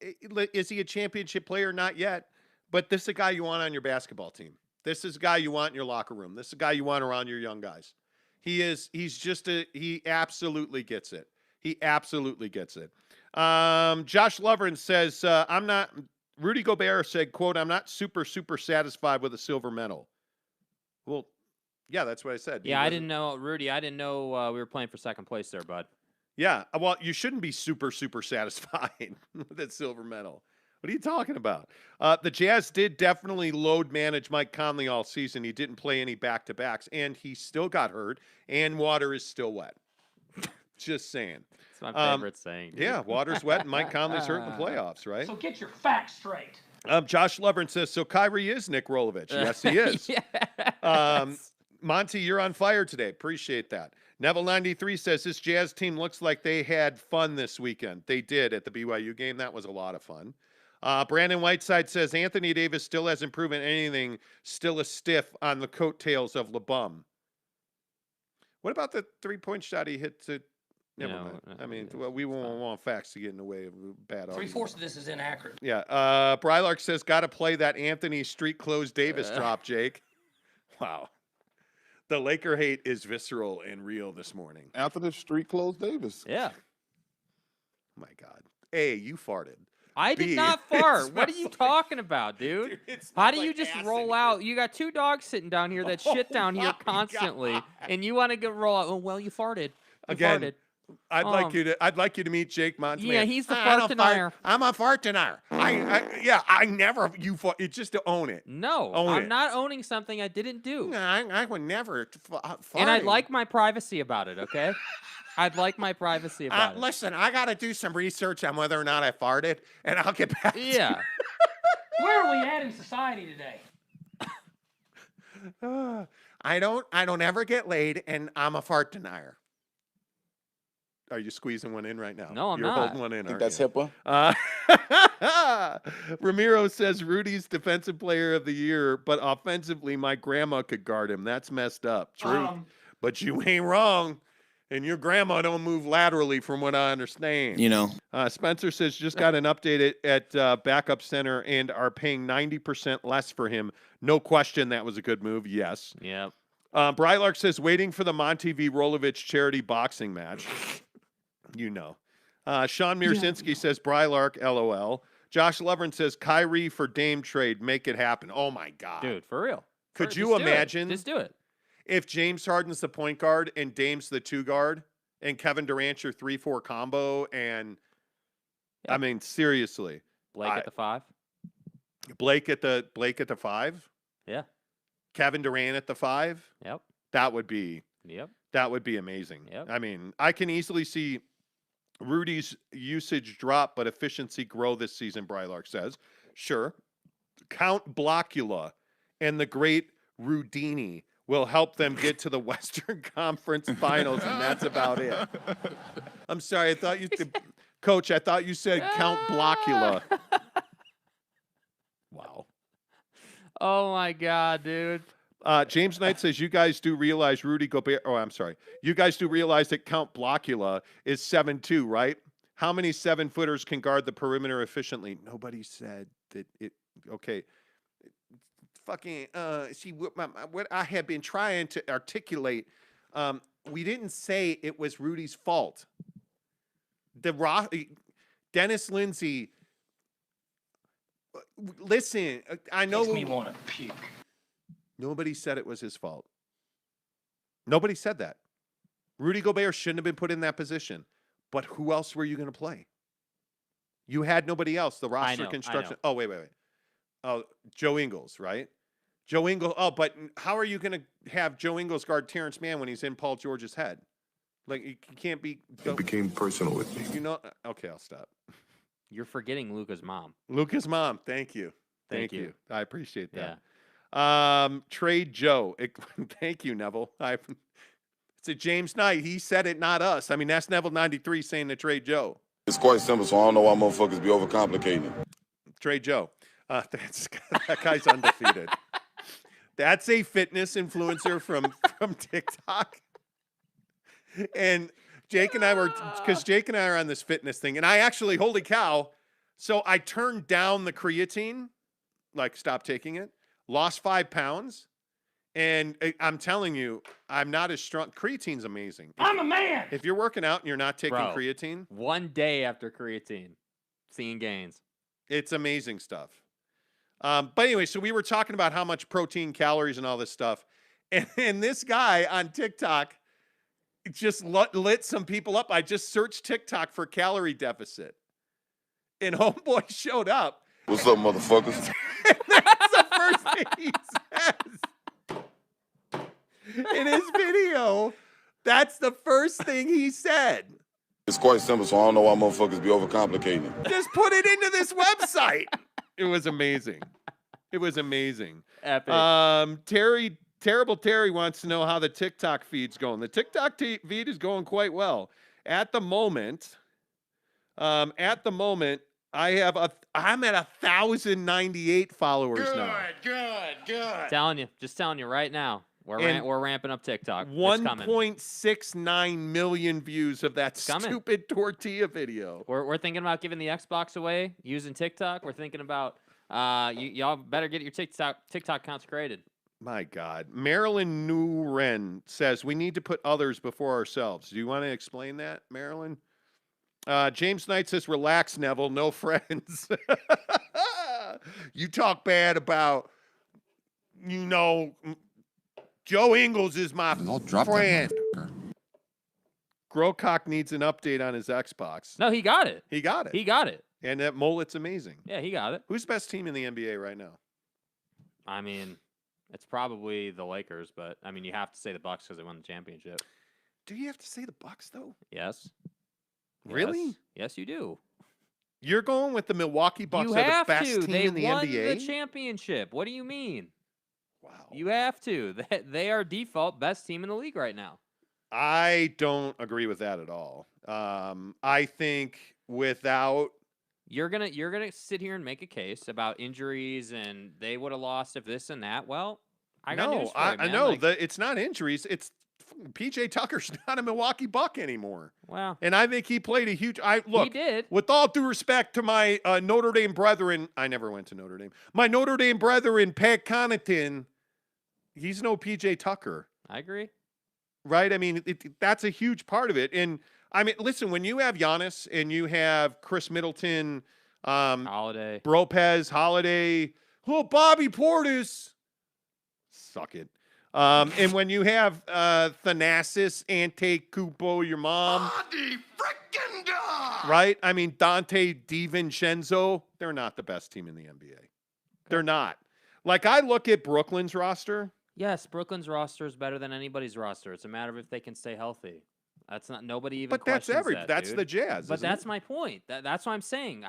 is he a championship player? Not yet. But this is a guy you want on your basketball team. This is a guy you want in your locker room. This is a guy you want around your young guys. He absolutely gets it. He absolutely gets it. Josh Lovren says, Rudy Gobert said, quote, I'm not super satisfied with a silver medal. Well, yeah, that's what I said. Yeah, I didn't know, Rudy. I didn't know we were playing for second place there, bud. Yeah, well, you shouldn't be super satisfied with that silver medal. What are you talking about? The Jazz did definitely load manage Mike Conley all season. He didn't play any back-to-backs, and he still got hurt, and water is still wet. Just saying. It's my favorite saying. Dude. Yeah, water's wet, and Mike Conley's hurt in the playoffs, right? So get your facts straight. Josh Lovren says, so Kyrie is Nick Rolovich. Yes, he is. Yes. Monty, you're on fire today. Appreciate that. Neville93 says, this Jazz team looks like they had fun this weekend. They did at the BYU game. That was a lot of fun. Brandon Whiteside says, Anthony Davis still hasn't proven anything, still a stiff on the coattails of LeBum. What about the three-point shot he hit to... Never mind. I mean, we won't want facts to get in the way of bad argument. 3/4 of this is inaccurate. Yeah. Brylark says, got to play that Anthony Street Clothes Davis drop, Jake. Wow. The Laker hate is visceral and real this morning. Anthony Street Clothes Davis. Yeah. My God. A, you farted. I did not fart. What are you talking about, dude? How do you just roll out? You got two dogs sitting down here that shit down here constantly, and you want to go roll out. Oh, well, you farted. Again, I'd like you to meet Jake Montman. Yeah, he's the fart denier. I'm a fart denier. I never it's just to own it. No, I'm not owning something I didn't do. I would never fart. And I'd like my privacy about it, okay? I'd like my privacy about it. Listen, I got to do some research on whether or not I farted, and I'll get back to you. Where are we at in society today? I don't ever get laid, and I'm a fart denier. Are you squeezing one in right now? No, I'm You're not. holding one in, I think aren't that's you? HIPAA. Ramiro says Rudy's defensive player of the year, but offensively, my grandma could guard him. That's messed up. Truth. But you ain't wrong. And your grandma don't move laterally from what I understand. Spencer says just got an update at backup center and are paying 90% less for him. No question that was a good move. Yes. Yep. Brylark says waiting for the Monty V. Rolovich charity boxing match. Sean Mirzinski says Brylark, LOL. Josh Lovren says Kyrie for Dame trade. Make it happen. Oh, my God. Dude, for real. Could you imagine? Just do it. If James Harden's the point guard and Dame's the two guard and Kevin Durant's your 3-4 combo and I mean, seriously. Blake at the 5? Blake at the 5? Yeah. Kevin Durant at the 5? Yep. That would be amazing. Yep. I mean, I can easily see Rudy's usage drop, but efficiency grow this season, Brylark says. Sure. Count Blocula and the great Rudini will help them get to the Western Conference Finals, and that's about it. I'm sorry. Coach, I thought you said Count Blocula. Wow. Oh, my God, dude. James Knight says, you guys do realize Rudy Gobert. Oh, I'm sorry. You guys do realize that Count Blocula is 7'2", right? How many 7-footers can guard the perimeter efficiently? Nobody said that it. Okay. fucking see what I have been trying to articulate. We didn't say it was Rudy's fault. Dennis Lindsey. Listen, I know. Makes me want to puke. Nobody said it was his fault. Nobody said that. Rudy Gobert shouldn't have been put in that position. But who else were you going to play? You had nobody else. The roster construction. Oh, wait. Oh, Joe Ingles, right? Joe Ingles. Oh, but how are you going to have Joe Ingles guard Terrence Mann when he's in Paul George's head? Like, you can't be. It became personal with me. You know. Okay, I'll stop. You're forgetting Luka's mom. Luka's mom. Thank you. Thank you. I appreciate that. Yeah. Trade Joe. Thank you, Neville. It's a James Knight. He said it, not us. I mean, that's Neville 93 saying to trade Joe. It's quite simple, so I don't know why motherfuckers be overcomplicating it. Trade Joe. That guy's undefeated. That's a fitness influencer from TikTok. And Jake and I are on this fitness thing. And I actually, holy cow. So I turned down the creatine, like stopped taking it, lost 5 pounds. And I'm telling you, I'm not as strong. Creatine's amazing. I'm a man. If you're working out and you're not taking creatine. 1 day after creatine, seeing gains. It's amazing stuff. But anyway, so we were talking about how much protein, calories, and all this stuff. And this guy on TikTok just lit some people up. I just searched TikTok for calorie deficit. And homeboy showed up. What's up, motherfuckers? That's the first thing he says. In his video, that's the first thing he said. It's quite simple, so I don't know why motherfuckers be overcomplicating it. Just put it into this website. It was amazing. It was amazing. Epic. Terrible Terry wants to know how the TikTok feed's going. The TikTok feed is going quite well. At the moment, I'm at 1,098 followers now. Good. Just telling you right now. We're ramping up TikTok. 1.69 million views of that stupid tortilla video. We're thinking about giving the Xbox away using TikTok. We're thinking about y'all better get your TikTok accounts created. My God. Marilyn Nguyen says we need to put others before ourselves. Do you want to explain that, Marilyn? James Knight says, relax, Neville. No friends. You talk bad about, Joe Ingles is my friend. Growcock needs an update on his Xbox. No, he got it. He got it. He got it. And that mullet's amazing. Yeah, he got it. Who's the best team in the NBA right now? I mean, it's probably the Lakers, but I mean, you have to say the Bucks because they won the championship. Do you have to say the Bucks though? Yes. Really? Yes, you do. You're going with the Milwaukee Bucks are the best team in the NBA? They won the championship. What do you mean? Wow. You have to. They are default best team in the league right now. I don't agree with that at all. I think without you're gonna sit here and make a case about injuries and they would have lost if this and that. Well, I got news for you, man. I know that it's not injuries. It's PJ Tucker's not a Milwaukee Buck anymore. Wow. And I think he played a huge. He did. With all due respect to my Notre Dame brethren, I never went to Notre Dame. My Notre Dame brethren, Pat Connaughton, he's no PJ Tucker. I agree. Right? I mean, that's a huge part of it. And I mean, listen, when you have Giannis and you have Chris Middleton, Holiday, Lopez, Holiday, Bobby Portis, suck it. And when you have Thanasis, Antetokounmpo, your mom, right? I mean, Dante DiVincenzo, they're not the best team in the NBA. They're not. Like, I look at Brooklyn's roster. Yes, Brooklyn's roster is better than anybody's roster. It's a matter of if they can stay healthy. That's not nobody even. But that's that's the Jazz. But that's my point. That's what I'm saying.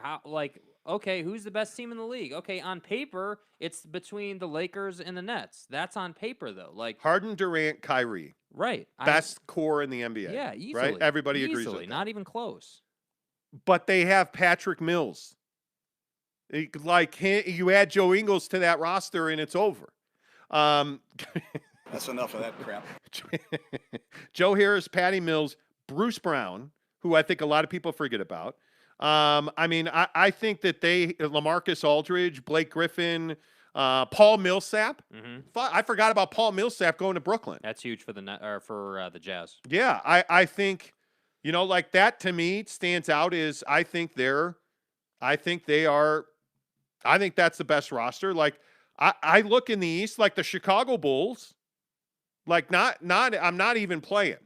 Okay, who's the best team in the league? Okay, on paper, it's between the Lakers and the Nets. That's on paper, though. Like Harden, Durant, Kyrie. Right. Best core in the NBA. Yeah, easily. Right? Everybody agrees with that. Not even close. But they have Patrick Mills. Like, you add Joe Ingles to that roster and it's over. That's enough of that crap. Joe Harris, Patty Mills, Bruce Brown, who I think a lot of people forget about. I mean, I think that LaMarcus Aldridge, Blake Griffin, Paul Millsap. Mm-hmm. I forgot about Paul Millsap going to Brooklyn. That's huge for the Jazz. Yeah, I think, like that to me stands out is I think that's the best roster. Like I look in the East, like the Chicago Bulls, like I'm not even playing.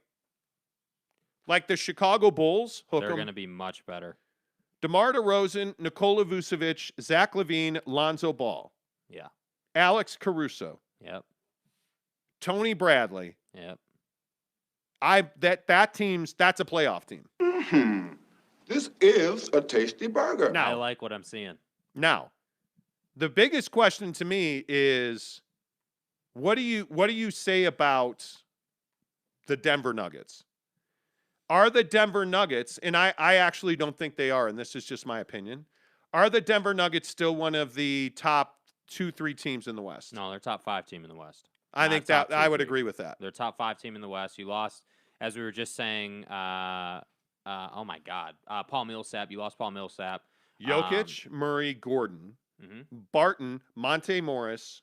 Like the Chicago Bulls, They're going to be much better. DeMar DeRozan, Nikola Vucevic, Zach LaVine, Lonzo Ball. Yeah. Alex Caruso. Yep. Tony Bradley. Yep. That's a playoff team. This is a tasty burger. Now, I like what I'm seeing. Now, the biggest question to me is what do you say about the Denver Nuggets? Are the Denver Nuggets, and I actually don't think they are, and this is just my opinion, are the Denver Nuggets still one of the top 2-3 teams in the West? No, they're top 5 team in the West. I think that I would agree with that. They're top 5 team in the West. You lost, as we were just saying, oh my God, Paul Millsap. You lost Paul Millsap. Jokic, Murray, Gordon, Barton, Monte Morris,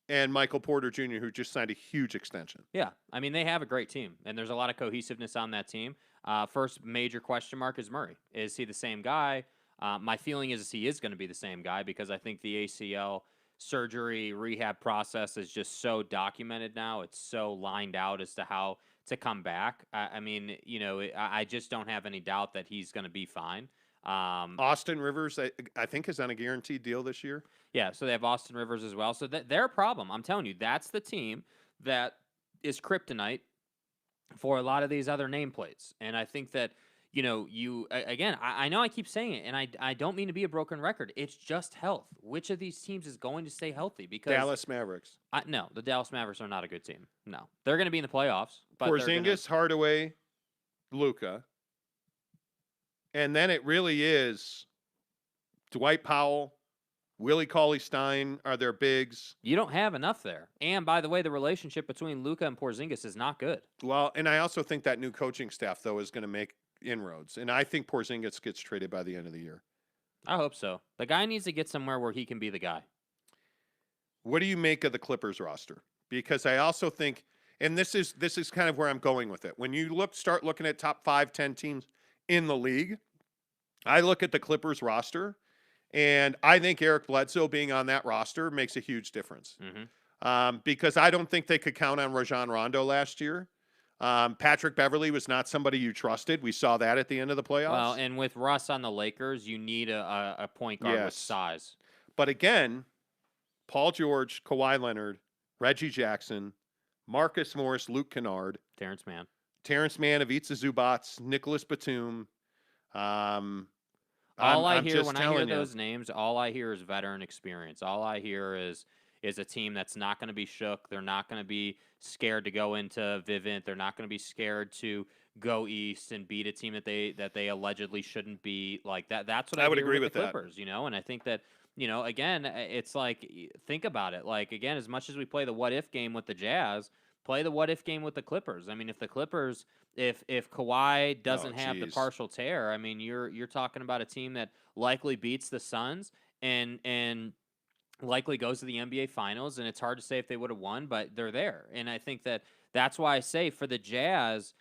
and Michael Porter Jr., who just signed a huge extension. Yeah, I mean, they have a great team, and there's a lot of cohesiveness on that team. First major question mark is Murray. Is he the same guy? My feeling is he is going to be the same guy because I think the ACL surgery rehab process is just so documented now. It's so lined out as to how to come back. I mean, I just don't have any doubt that he's going to be fine. Austin Rivers, I think, is on a guaranteed deal this year. Yeah, so they have Austin Rivers as well. So they're a problem. I'm telling you, that's the team that is kryptonite for a lot of these other nameplates. And I think that, I know I keep saying it, and I don't mean to be a broken record. It's just health. Which of these teams is going to stay healthy? Because Dallas Mavericks. No, the Dallas Mavericks are not a good team. No. They're going to be in the playoffs. But Porzingis, Hardaway, Luka. And then it really is Dwight Powell, Willie Cauley-Stein are their bigs. You don't have enough there. And by the way, the relationship between Luka and Porzingis is not good. Well, and I also think that new coaching staff, though, is going to make inroads. And I think Porzingis gets traded by the end of the year. I hope so. The guy needs to get somewhere where he can be the guy. What do you make of the Clippers roster? Because I also think, and this is kind of where I'm going with it. When you start looking at top 5, 10 teams in the league, I look at the Clippers roster, and I think Eric Bledsoe being on that roster makes a huge difference. Because I don't think they could count on Rajon Rondo last year. Patrick Beverley was not somebody you trusted. We saw that at the end of the playoffs. Well, and with Russ on the Lakers, you need a point guard with size. But again, Paul George, Kawhi Leonard, Reggie Jackson, Marcus Morris, Luke Kennard, Terrence Mann, Ivica Zubac, Nicholas Batum. All I hear when I hear those names, all I hear is veteran experience. All I hear is a team that's not going to be shook. They're not going to be scared to go into Vivint. They're not going to be scared to go east and beat a team that they allegedly shouldn't be. Like that. That's what I would agree with the Clippers. And I think that again, it's like think about it. Like again, as much as we play the what if game with the Jazz, play the what if game with the Clippers. I mean, if the Clippers. If Kawhi doesn't have the partial tear, I mean, you're talking about a team that likely beats the Suns and likely goes to the NBA Finals, and it's hard to say if they would have won, but they're there. And I think that's why I say for the Jazz,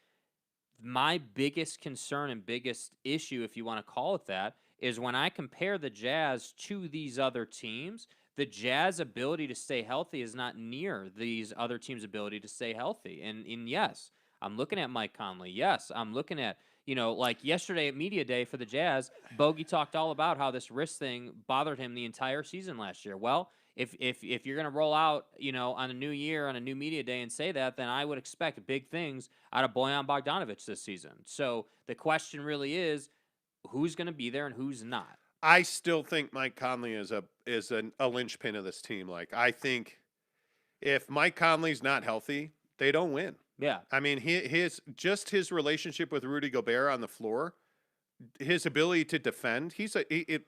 my biggest concern and biggest issue, if you want to call it that, is when I compare the Jazz to these other teams, the Jazz ability to stay healthy is not near these other teams' ability to stay healthy. And yes, I'm looking at Mike Conley. Yes, I'm looking at, like yesterday at Media Day for the Jazz, Bogey talked all about how this wrist thing bothered him the entire season last year. Well, if you're going to roll out, on a new year, on a new Media Day and say that, then I would expect big things out of Bojan Bogdanović this season. So the question really is, who's going to be there and who's not? I still think Mike Conley is a linchpin of this team. Like, I think if Mike Conley's not healthy, they don't win. Yeah. I mean, his relationship with Rudy Gobert on the floor, his ability to defend,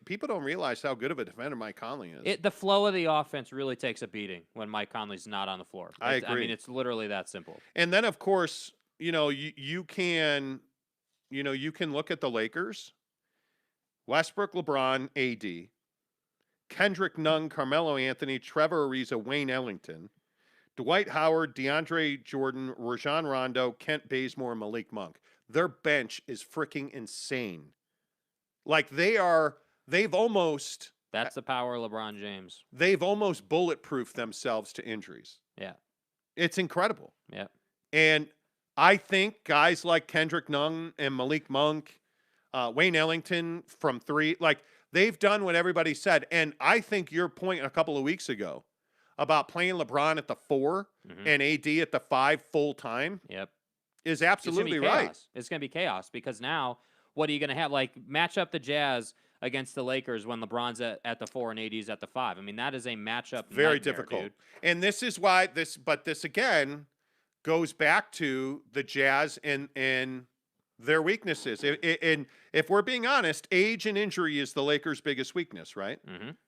people don't realize how good of a defender Mike Conley is. The flow of the offense really takes a beating when Mike Conley's not on the floor. I agree. I mean, it's literally that simple. And then, of course, you can look at the Lakers, Westbrook, LeBron, AD, Kendrick Nunn, Carmelo Anthony, Trevor Ariza, Wayne Ellington, Dwight Howard, DeAndre Jordan, Rajon Rondo, Kent Bazemore, and Malik Monk. Their bench is freaking insane. Like they've almost... That's the power of LeBron James. They've almost bulletproofed themselves to injuries. Yeah. It's incredible. Yeah. And I think guys like Kendrick Nunn and Malik Monk, Wayne Ellington from 3, like they've done what everybody said. And I think your point a couple of weeks ago about playing LeBron at the 4 and AD at the 5 full time is absolutely right. It's going to be chaos because now what are you going to have? Like match up the Jazz against the Lakers when LeBron's at the 4 and AD's at the 5. I mean, that is a matchup very nightmare, difficult. dude. And this is why this again goes back to the Jazz and their weaknesses. And if we're being honest, age and injury is the Lakers' biggest weakness, right?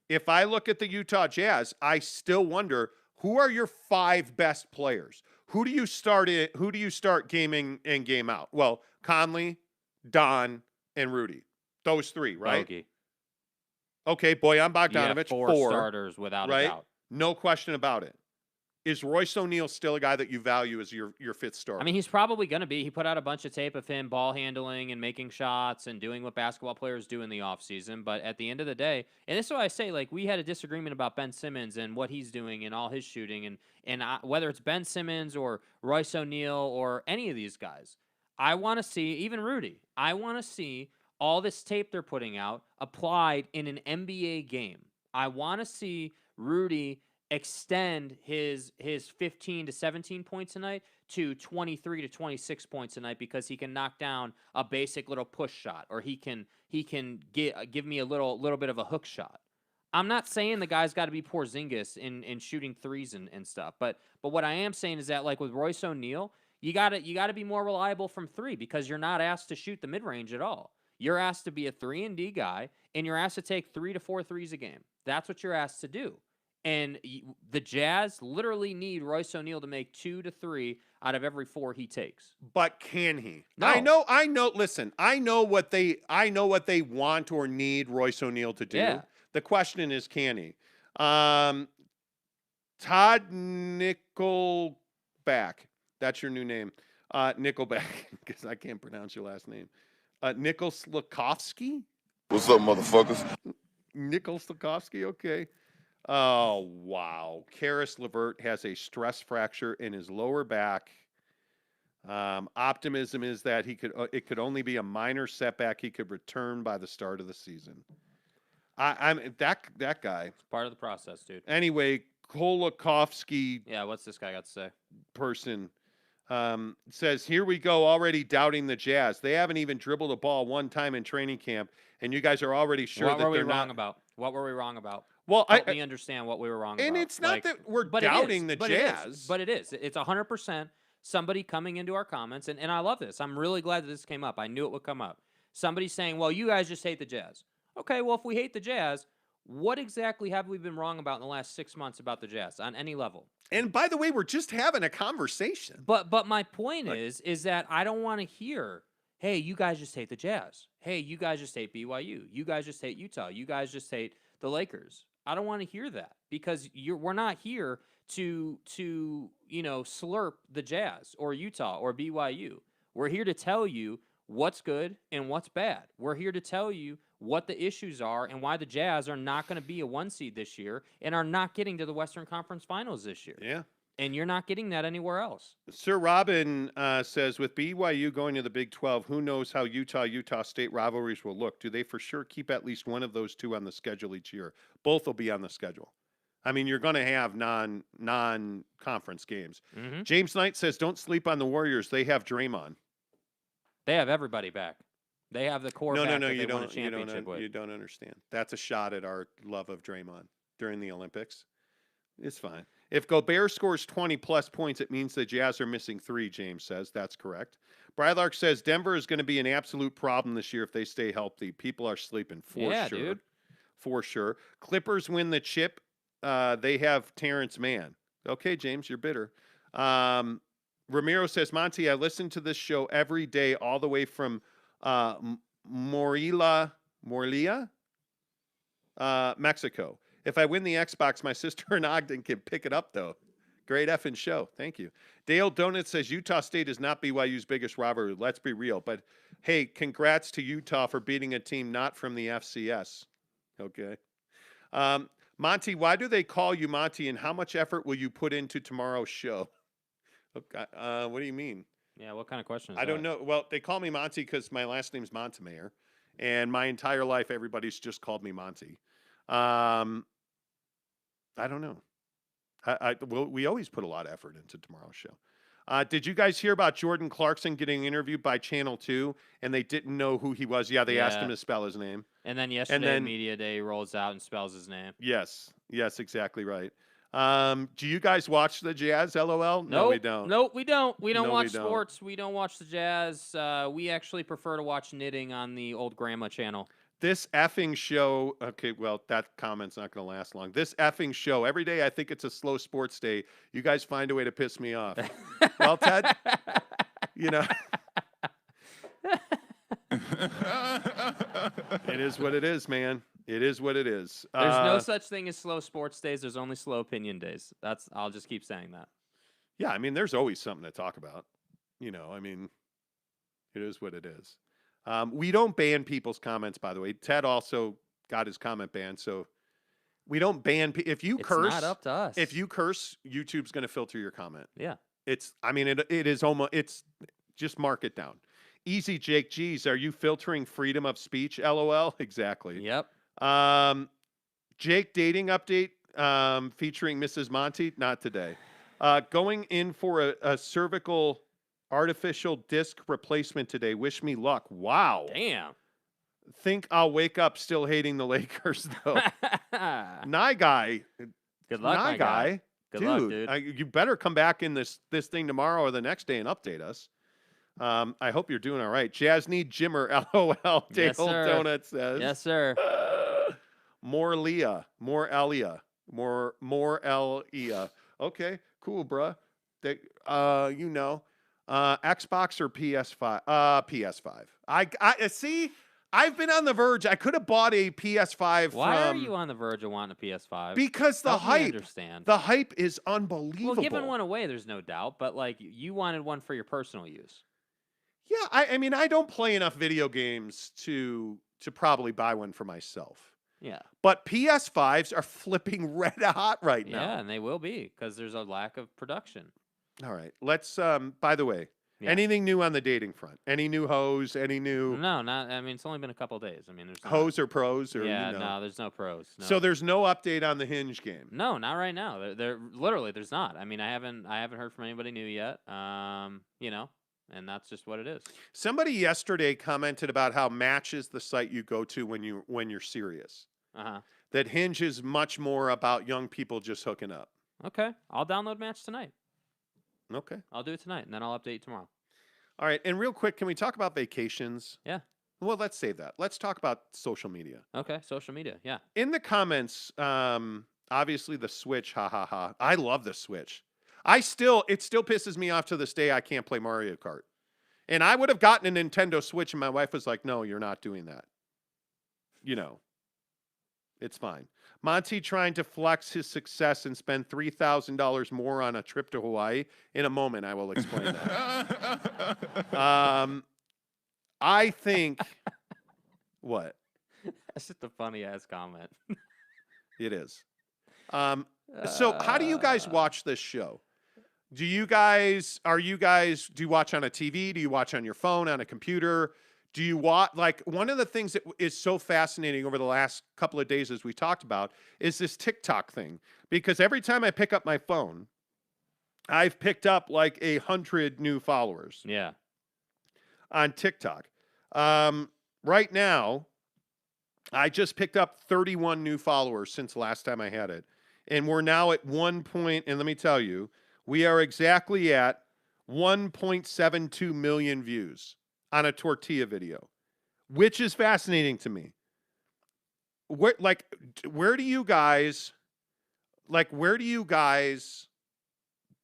If I look at the Utah Jazz, I still wonder, who are your 5 best players? Who do you start game in and game out? Well, Conley, Don, and Rudy. Those 3, right? Bogey. Okay, Bojan Bogdanovic, 4 starters without a doubt. No question about it. Is Royce O'Neal still a guy that you value as your 5th starter? I mean, he's probably going to be. He put out a bunch of tape of him ball handling and making shots and doing what basketball players do in the offseason. But at the end of the day, and this is why I say, like, we had a disagreement about Ben Simmons and what he's doing and all his shooting. And whether it's Ben Simmons or Royce O'Neal or any of these guys, I want to see, even Rudy, I want to see all this tape they're putting out applied in an NBA game. I want to see Rudy extend his 15 to 17 points a night to 23 to 26 points a night because he can knock down a basic little push shot or he can give me a little bit of a hook shot. I'm not saying the guy's got to be Porzingis in shooting threes and stuff, but what I am saying is that, like with Royce O'Neal, you got to be more reliable from 3 because you're not asked to shoot the mid-range at all. You're asked to be a 3-and-D guy, and you're asked to take 3 to 4 threes a game. That's what you're asked to do. And the Jazz literally need Royce O'Neal to make 2 to 3 out of every 4 he takes. But can he? No. I know. Listen, I know what they want or need Royce O'Neal to do. Yeah. The question is, can he? Todd Nickelback. That's your new name. Nickelback, because I can't pronounce your last name. Nichols Slakowski? What's up, motherfuckers? Nichols Slakowski, okay. Oh, wow. Karis LeVert has a stress fracture in his lower back. Optimism is that it could only be a minor setback. He could return by the start of the season. I'm that guy. It's part of the process, dude. Anyway, Kolakovsky. Yeah, what's this guy got to say? Person says, here we go, already doubting the Jazz. They haven't even dribbled a ball one time in training camp, and you guys are already sure what that were we they're wrong not. about? What were we wrong about? Well, Help me understand what we were wrong about. And it's not like, that we're but doubting the Jazz. But it is. It's 100% somebody coming into our comments, and I love this. I'm really glad that this came up. I knew it would come up. Somebody saying, well, you guys just hate the Jazz. Okay, well, if we hate the Jazz, what exactly have we been wrong about in the last 6 months about the Jazz on any level? And by the way, we're just having a conversation. But my point is that I don't want to hear, hey, you guys just hate the Jazz. Hey, you guys just hate BYU. You guys just hate Utah. You guys just hate the Lakers. I don't want to hear that because we're not here to slurp the Jazz or Utah or BYU. We're here to tell you what's good and what's bad. We're here to tell you what the issues are and why the Jazz are not going to be a 1 seed this year and are not getting to the Western Conference Finals this year. Yeah. And you're not getting that anywhere else. Sir Robin says, with BYU going to the Big 12, who knows how Utah State rivalries will look? Do they for sure keep at least one of those two on the schedule each year? Both will be on the schedule. I mean, you're going to have non-conference games. Mm-hmm. James Knight says, don't sleep on the Warriors. They have Draymond. They have everybody back. They have the core back that they won a you championship with. You don't understand. That's a shot at our love of Draymond during the Olympics. It's fine. If Gobert scores 20-plus points, it means the Jazz are missing 3, James says. That's correct. Brylark says Denver is going to be an absolute problem this year if they stay healthy. People are sleeping for sure. Dude. For sure. Clippers win the chip. They have Terrence Mann. Okay, James, you're bitter. Ramiro says, Monty, I listen to this show every day all the way from Morelia, Mexico. If I win the Xbox, my sister in Ogden can pick it up, though. Great effing show. Thank you. Dale Donut says Utah State is not BYU's biggest rivalry. Let's be real. But, hey, congrats to Utah for beating a team not from the FCS. Okay. Monty, why do they call you Monty, and how much effort will you put into tomorrow's show? Okay. What do you mean? Yeah, what kind of question is I that? don't know. Well, they call me Monty because my last name's Montemayor, and my entire life everybody's just called me Monty. I don't know. We always put a lot of effort into tomorrow's show. Did you guys hear about Jordan Clarkson getting interviewed by Channel 2 and they didn't know who he was? Yeah, they asked him to spell his name. And then yesterday, Media Day rolls out and spells his name. Yes, exactly right. Do you guys watch the Jazz, LOL? Nope. No, we don't. Nope, we don't. We don't No, watch we don't. sports. We don't watch the Jazz. We actually prefer to watch knitting on the old grandma channel. This effing show, okay, well, that comment's not going to last long. This effing show, every day I think it's a slow sports day. You guys find a way to piss me off. Well, Ted, you know. It is what it is, man. It is what it is. There's no such thing as slow sports days. There's only slow opinion days. I'll just keep saying that. Yeah, I mean, there's always something to talk about. You know, I mean, it is what it is. We don't ban people's comments, by the way. Ted also got his comment banned, so we don't ban. If you curse, it's not up to us. If you curse, YouTube's going to filter your comment. Yeah, I mean, it is almost. It's just mark it down. Easy, Jake. Geez, are you filtering freedom of speech? LOL. Exactly. Yep. Jake dating update featuring Mrs. Monty. Not today. Going in for a cervical artificial disc replacement today. Wish me luck. Wow. Damn. Think I'll wake up still hating the Lakers though. Nye guy. Good luck, Nye guy. Good luck, dude. You better come back in this thing tomorrow or the next day and update us. I hope you're doing all right. Jazz need Jimmer. LOL. Dale Donut says. Yes, sir. More Leah. More Elia. More Elia. Okay. Cool, bruh. You know. Xbox or PS5? PS5. I see. I've been on the verge. I could have bought a PS5. Why are you on the verge of wanting a PS5? Because the hype. Understand. The hype is unbelievable. Well, giving one away, there's no doubt. But like, you wanted one for your personal use. Yeah, I mean, I don't play enough video games to probably buy one for myself. Yeah. But PS5s are flipping red hot right now. Yeah, and they will be because there's a lack of production. All right. Let's by the way, anything new on the dating front? Any new hoes? Any new No, not I mean it's only been a couple of days. I mean there's hoes or pros or no, there's no pros. No. So there's no update on the Hinge game. No, not right now. There literally there's not. I mean I haven't heard from anybody new yet. You know, and that's just what it is. Somebody yesterday commented about how Match is the site you go to when you're serious. Uh-huh. That Hinge is much more about young people just hooking up. Okay. I'll download Match tonight. Okay. I'll do it tonight, and then I'll update you tomorrow. All right. And real quick, can we talk about vacations? Yeah. Well, let's save that. Let's talk about social media. Okay. Social media. Yeah. In the comments, obviously the Switch, ha ha ha. I love the Switch. It still pisses me off to this day I can't play Mario Kart. And I would have gotten a Nintendo Switch, and my wife was like, no, you're not doing that. You know. It's fine. Monty trying to flex his success and spend $3,000 more on a trip to Hawaii. In a moment, I will explain that. I think what? That's just a funny ass comment. It is. So how do you guys watch this show? Do you watch on a TV? Do you watch on your phone, on a computer? Do you watch, like, one of the things that is so fascinating over the last couple of days, as we talked about, is this TikTok thing. Because every time I pick up my phone, I've picked up like 100 new followers. Yeah. On TikTok. Right now, I just picked up 31 new followers since the last time I had it. And we're now at 1 point, and let me tell you, we are exactly at 1.72 million views on a tortilla video, which is fascinating to me. Where do you guys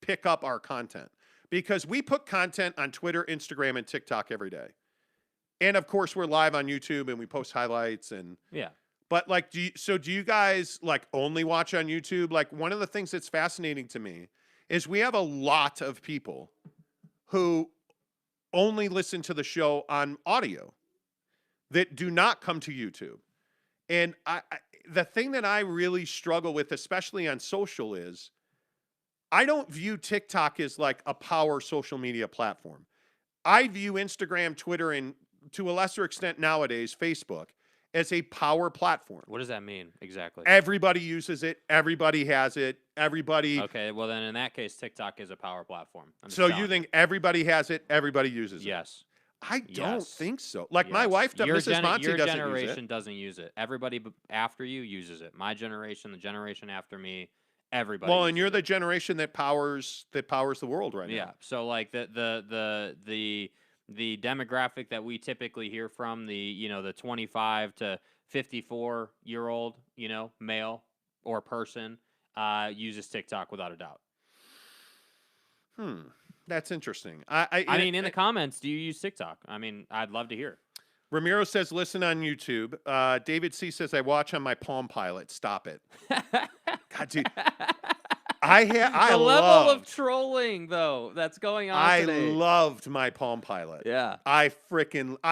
pick up our content? Because we put content on Twitter, Instagram, and TikTok every day. And of course, we're live on YouTube and we post highlights and yeah. But like, do you guys like only watch on YouTube? Like, one of the things that's fascinating to me is we have a lot of people who only listen to the show on audio that do not come to YouTube. And the thing that I really struggle with, especially on social, is I don't view TikTok as like a power social media platform. I view Instagram, Twitter, and to a lesser extent nowadays, Facebook, as a power platform. What does that mean exactly? Everybody uses it. Everybody has it. Everybody. Okay, well then in that case, TikTok is a power platform. So you think everybody has it? Everybody uses it? Yes. I don't Yes. think so. Like my Yes. wife, Mrs. Monty, your doesn't generation use it. doesn't use it. Everybody after you uses it. My generation, the generation after me, everybody. Well, and uses you're it. the generation that powers the world right now. Yeah. So like the demographic that we typically hear from, the 25 to 54-year-old, male or person, uses TikTok without a doubt. That's interesting. I mean, in the comments, do you use TikTok? I mean, I'd love to hear. Ramiro says, listen on YouTube. David C says, I watch on my Palm Pilot. Stop it. God, dude. The level of trolling, though, that's going on today. I loved my Palm Pilot. Yeah. I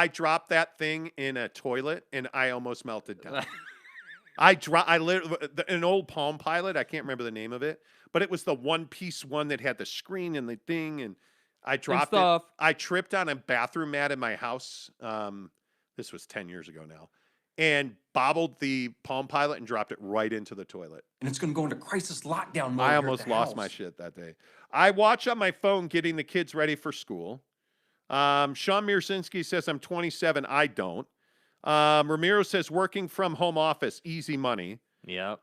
dropped that thing in a toilet and I almost melted down. An old Palm Pilot. I can't remember the name of it, but it was the one-piece one that had the screen and the thing, and I dropped it. I tripped on a bathroom mat in my house. This was 10 years ago now, and bobbled the Palm Pilot and dropped it right into the toilet. And it's going to go into crisis lockdown mode. I almost lost my shit that day. I watch on my phone getting the kids ready for school. Sean Mirzinski says, I'm 27. I don't. Ramiro says, working from home office, easy money. Yep.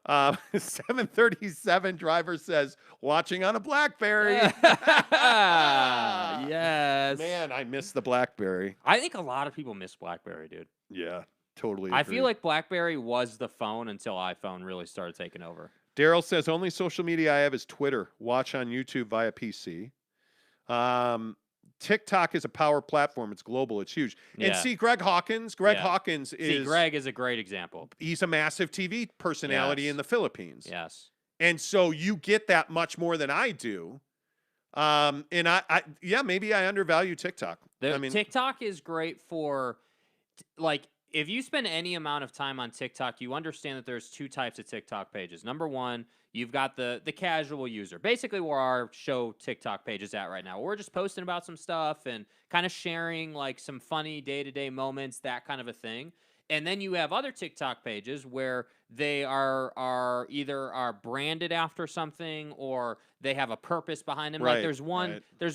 737 driver says, watching on a BlackBerry. Yes. Man, I miss the BlackBerry. I think a lot of people miss BlackBerry, dude. Yeah, totally. I feel like BlackBerry was the phone until iPhone really started taking over. Daryl says, only social media I have is Twitter. Watch on YouTube via PC. TikTok is a power platform. It's global. It's huge. Yeah. And see, Greg Hawkins is... Greg is a great example. He's a massive TV personality in the Philippines. Yes. And so you get that much more than I do. And maybe I undervalue TikTok. TikTok is great for, like, if you spend any amount of time on TikTok, you understand that there's two types of TikTok pages. Number one, you've got the casual user, basically where our show TikTok page is at right now. We're just posting about some stuff and kind of sharing like some funny day-to-day moments, that kind of a thing. And then you have other TikTok pages where they are either branded after something or they have a purpose behind them. Right, like there's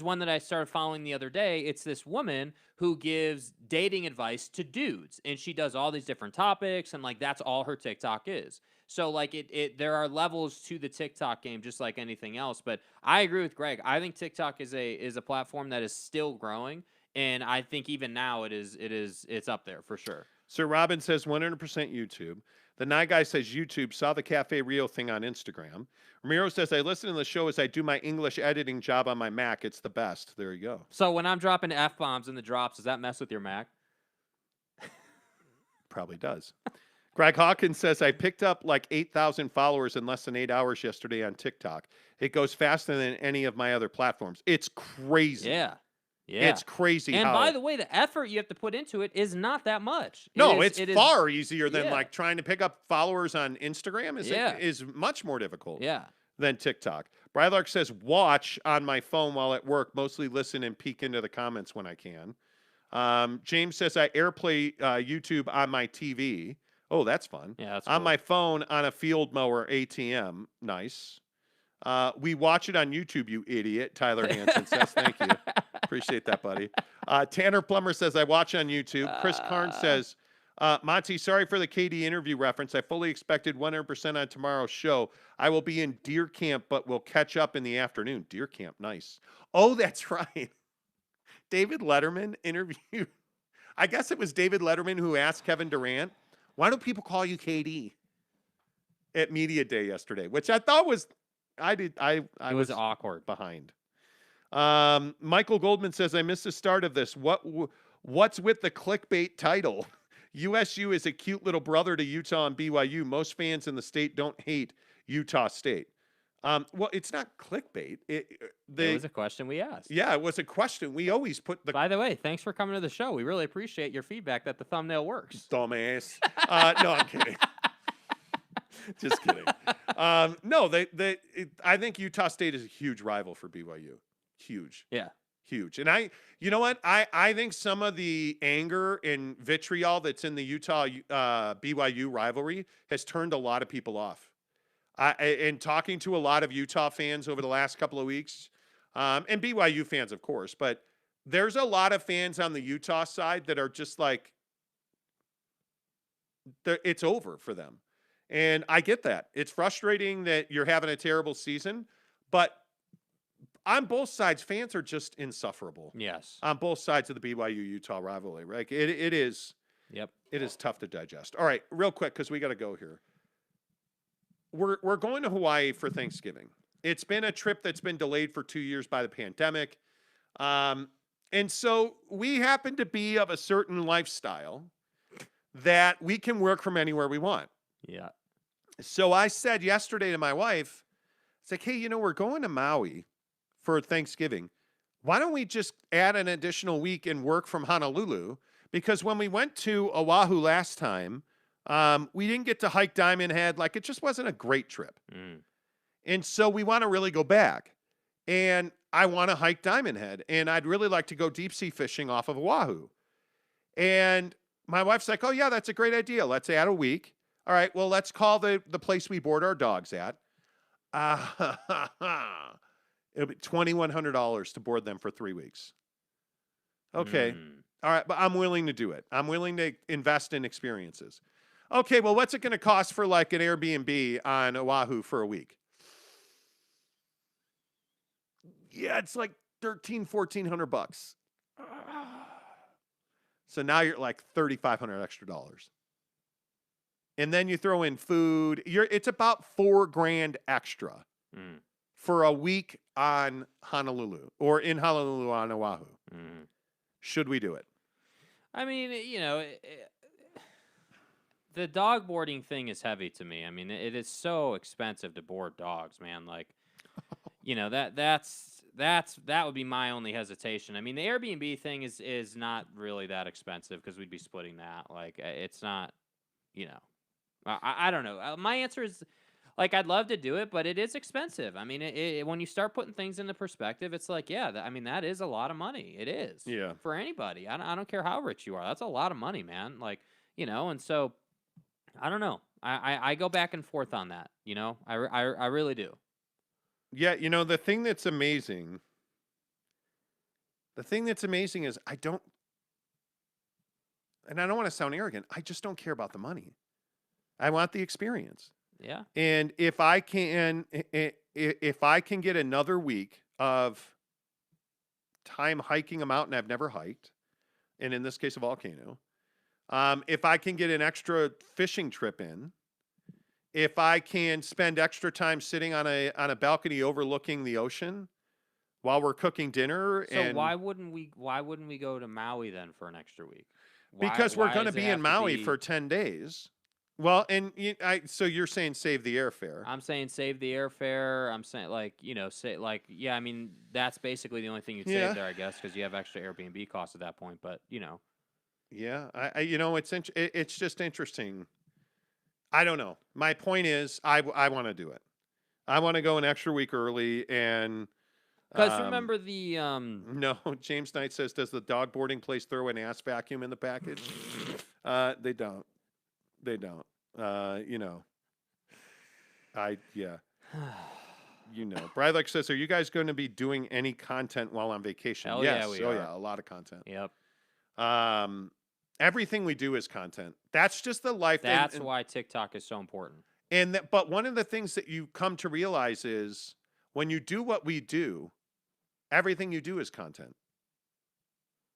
one that I started following the other day. It's this woman who gives dating advice to dudes, and she does all these different topics, and like that's all her TikTok is. So like there are levels to the TikTok game, just like anything else. But I agree with Greg. I think TikTok is a platform that is still growing, and I think even now it's up there for sure. Sir Robin says 100% YouTube. The Night Guy says YouTube. Saw the Cafe Rio thing on Instagram. Ramiro says, I listen to the show as I do my English editing job on my Mac. It's the best. There you go. So when I'm dropping F-bombs in the drops, does that mess with your Mac? Probably does. Greg Hawkins says, I picked up like 8,000 followers in less than 8 hours yesterday on TikTok. It goes faster than any of my other platforms. It's crazy. Yeah. Yeah. It's crazy. And by the way, the effort you have to put into it is not that much. It's far easier than like trying to pick up followers on Instagram is much more difficult than TikTok. Brylark says, watch on my phone while at work, mostly listen and peek into the comments when I can. James says, I AirPlay YouTube on my TV. Oh, that's fun. Yeah, that's on cool. my phone on a field mower ATM. Nice. We watch it on YouTube, you idiot. Tyler Hansen says, thank you. Appreciate that, buddy. Tanner Plummer says, I watch on YouTube. Chris Carnes says, Monty, sorry for the KD interview reference. I fully expected 100% on tomorrow's show. I will be in deer camp, but we'll catch up in the afternoon. Deer camp, nice. Oh, that's right. David Letterman interview. I guess it was David Letterman who asked Kevin Durant, why don't people call you KD at Media Day yesterday? Which I thought was, I was awkward behind. Michael Goldman says, I missed the start of this. What's with the clickbait title? USU is a cute little brother to Utah and BYU. Most fans in the state don't hate Utah State. Well, it's not clickbait. It was a question we asked. Yeah, it was a question. We always put the. By the way, thanks for coming to the show. We really appreciate your feedback that the thumbnail works. Dumbass. No, I'm kidding. Just kidding. No, I think Utah State is a huge rival for BYU. Huge. Yeah. Huge. And you know what? I think some of the anger and vitriol that's in the Utah BYU rivalry has turned a lot of people off. And talking to a lot of Utah fans over the last couple of weeks, and BYU fans, of course, but there's a lot of fans on the Utah side that are just like, it's over for them. And I get that. It's frustrating that you're having a terrible season, but on both sides, fans are just insufferable. Yes. On both sides of the BYU-Utah rivalry. Right? It is. Yep. It is tough to digest. All right, real quick, because we got to go here. We're going to Hawaii for Thanksgiving. It's been a trip that's been delayed for 2 years by the pandemic. And so we happen to be of a certain lifestyle that we can work from anywhere we want. Yeah. So I said yesterday to my wife, it's like, hey, we're going to Maui for Thanksgiving. Why don't we just add an additional week and work from Honolulu? Because when we went to Oahu last time, we didn't get to hike Diamond Head. Like, it just wasn't a great trip. And so we want to really go back. And I want to hike Diamond Head. And I'd really like to go deep sea fishing off of Oahu. And my wife's like, oh, yeah, that's a great idea. Let's add a week. All right, well, let's call the place we board our dogs at. It'll be $2,100 to board them for 3 weeks. Okay. All right, but I'm willing to do it. I'm willing to invest in experiences. Okay, well, what's it going to cost for like an Airbnb on Oahu for a week? Yeah, it's like $1,400 So now you're like $3,500 extra dollars. And then you throw in food. It's about $4,000 extra for a week on Honolulu or in Honolulu on Oahu. Should we do it? I mean, the dog boarding thing is heavy to me. I mean, it is so expensive to board dogs, man. Like, that would be my only hesitation. I mean, the Airbnb thing is not really that expensive because we'd be splitting that. Like, it's not, I don't know. My answer is, like, I'd love to do it, but it is expensive. I mean, when you start putting things into perspective, it's like, yeah, that is a lot of money. It is. Yeah. For anybody. I don't care how rich you are. That's a lot of money, man. Like, and so, I don't know. I go back and forth on that, I really do. Yeah, the thing that's amazing is I don't want to sound arrogant, I just don't care about the money. I want the experience. Yeah. And if I can get another week of time hiking a mountain I've never hiked, and in this case a volcano, if I can get an extra fishing trip in, if I can spend extra time sitting on a balcony overlooking the ocean while we're cooking dinner, so why wouldn't we go to Maui then for an extra week? Because we're going to be in Maui for 10 days. Well, and so you're saying save the airfare. I'm saying save the airfare. I'm saying I mean, that's basically the only thing you'd save there, I guess, because you have extra Airbnb costs at that point. But yeah, it's just interesting. I don't know. My point is, I want to do it. I want to go an extra week early, and because remember the no, James Knight says, does the dog boarding place throw an ass vacuum in the package? They don't. They don't. Bradley says, are you guys going to be doing any content while on vacation? Hell yes. Yeah, we are. Yeah, a lot of content. Yep. Everything we do is content. That's just the life. That's why TikTok is so important. But one of the things that you come to realize is when you do what we do, everything you do is content.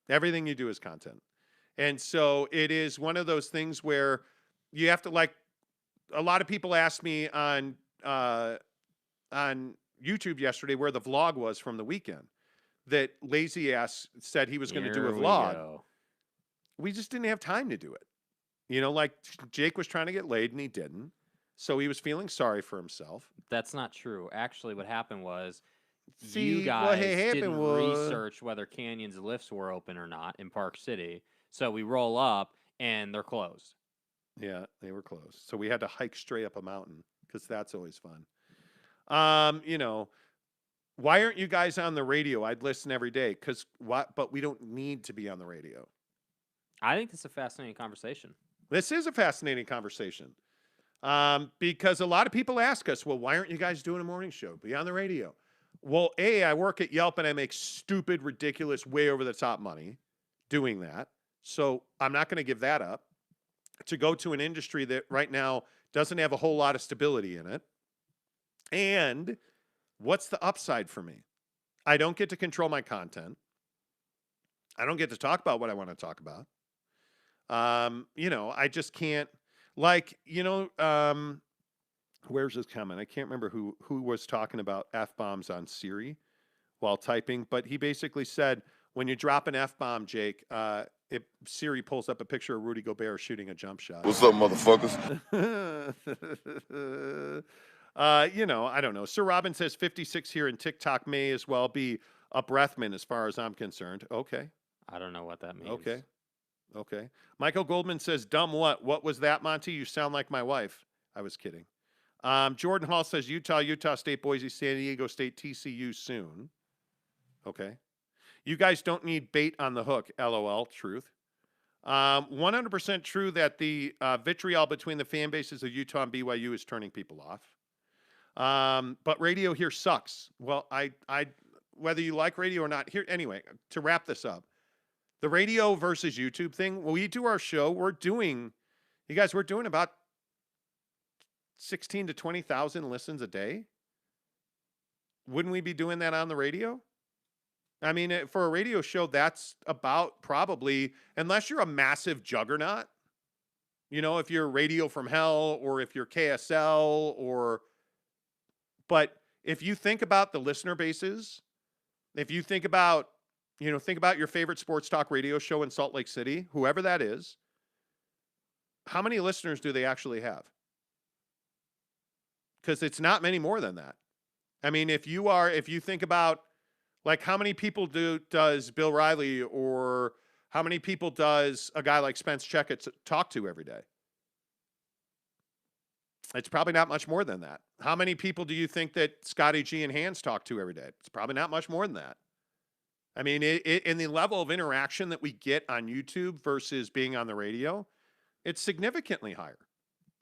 Everything you do is content. And so it is one of those things where you have to, like, a lot of people asked me on YouTube yesterday where the vlog was from the weekend, that Lazy Ass said he was going to do a vlog. We just didn't have time to do it. You know, like Jake was trying to get laid and he didn't. So he was feeling sorry for himself. That's not true. Actually, what happened was See, you what guys happened didn't was- research whether Canyon's lifts were open or not in Park City. So we roll up and they're closed. Yeah, they were closed. So we had to hike straight up a mountain because that's always fun. You know, why aren't you guys on the radio? I'd listen every day because what? But we don't need to be on the radio. I think this is a fascinating conversation. This is a fascinating conversation because a lot of people ask us, well, why aren't you guys doing a morning show? Be on the radio. Well, I work at Yelp and I make stupid, ridiculous, way over the top money doing that. So I'm not going to give that up to go to an industry that right now doesn't have a whole lot of stability in it. And what's the upside for me? I don't get to control my content. I don't get to talk about what I want to talk about. You know, I just can't, like, you know, where's this comment? I can't remember who was talking about F-bombs on Siri while typing, but he basically said, when you drop an F-bomb, Jake, Siri pulls up a picture of Rudy Gobert shooting a jump shot. What's up, motherfuckers? You know, I don't know. Sir Robin says 56 here in TikTok may as well be a breathman as far as I'm concerned. Okay. I don't know what that means. Okay. Michael Goldman says, dumb what? What was that, Monty? You sound like my wife. I was kidding. Jordan Hall says Utah State, Boise, San Diego State, TCU soon. Okay. You guys don't need bait on the hook, LOL, truth. 100% true that the vitriol between the fan bases of Utah and BYU is turning people off. But radio here sucks. Well, I whether you like radio or not, here anyway, to wrap this up, the radio versus YouTube thing, when we do our show, we're doing about 16 to 20,000 listens a day. Wouldn't we be doing that on the radio? I mean, for a radio show, that's about probably, unless you're a massive juggernaut, you know, if you're Radio from Hell or if you're KSL but if you think about the listener bases, if you think about, you know, think about your favorite sports talk radio show in Salt Lake City, whoever that is, how many listeners do they actually have? Because it's not many more than that. I mean, if you think about, like, how many people does Bill Riley or how many people does a guy like Spence Checkett talk to every day? It's probably not much more than that. How many people do you think that Scotty G and Hans talk to every day? It's probably not much more than that. I mean, in the level of interaction that we get on YouTube versus being on the radio, it's significantly higher.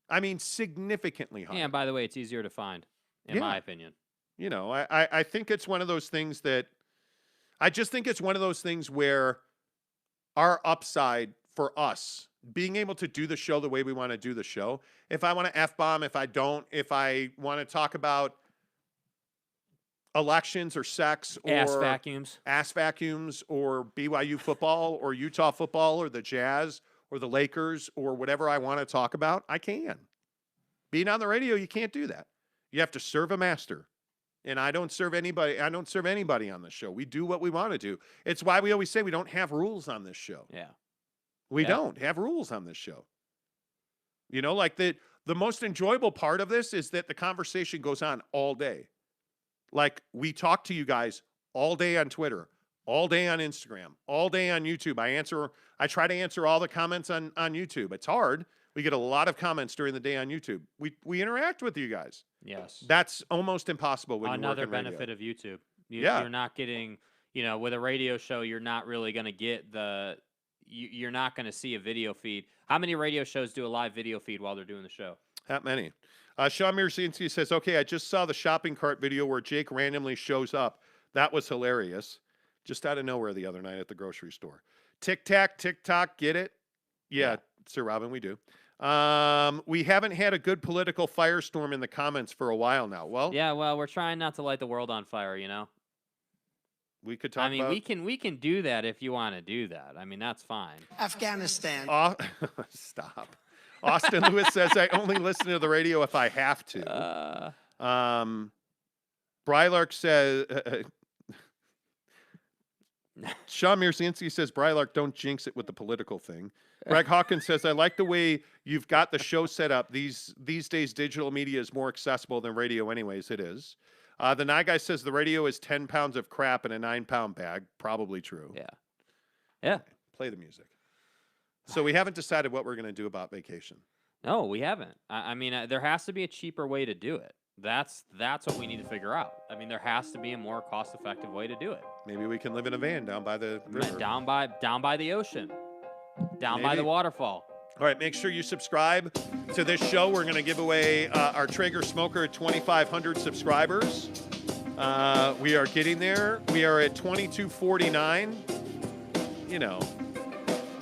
I mean, significantly higher. Yeah, and by the way, it's easier to find, in my opinion. You know, I think it's one of those things that I just think it's one of those things where our upside for us being able to do the show the way we want to do the show. If I want to F-bomb, if I want to talk about elections or sex or ass vacuums or BYU football or Utah football or the Jazz or the Lakers or whatever I want to talk about, I can. Being on the radio, you can't do that. You have to serve a master. And I don't serve anybody. I don't serve anybody on this show. We do what we want to do. It's why we always say we don't have rules on this show. Yeah. We don't have rules on this show. You know, like the most enjoyable part of this is that the conversation goes on all day. Like, we talk to you guys all day on Twitter, all day on Instagram, all day on YouTube. I try to answer all the comments on YouTube. It's hard. We get a lot of comments during the day on YouTube. We interact with you guys. Yes. That's almost impossible when Another you work in benefit radio. of YouTube. You're not getting, you know, with a radio show, you're not really going to get you're not going to see a video feed. How many radio shows do a live video feed while they're doing the show? That many. Sean Mirzinski says, okay, I just saw the shopping cart video where Jake randomly shows up. That was hilarious. Just out of nowhere the other night at the grocery store. TikTok, get it? Yeah, Sir Robin, we do. We haven't had a good political firestorm in the comments for a while now. Well, yeah, we're trying not to light the world on fire, you know? We could talk about... we can do that if you want to do that. I mean, that's fine. Afghanistan. Stop. Austin Lewis says, I only listen to the radio if I have to. Brylark says, Sean Mirzinski says, Brylark, don't jinx it with the political thing. Greg Hawkins says, I like the way you've got the show set up. These days, digital media is more accessible than radio anyways. It is. The Nye Guy says the radio is 10 pounds of crap in a 9-pound bag. Probably true. Yeah. Yeah. Play the music. So we haven't decided what we're going to do about vacation. No, we haven't. I mean, there has to be a cheaper way to do it. That's what we need to figure out. I mean, there has to be a more cost-effective way to do it. Maybe we can live in a van down by the river. Down by the ocean. Down by the waterfall. All right, make sure you subscribe to this show. We're going to give away our Traeger smoker at 2,500 subscribers. We are getting there. We are at 2249. You know,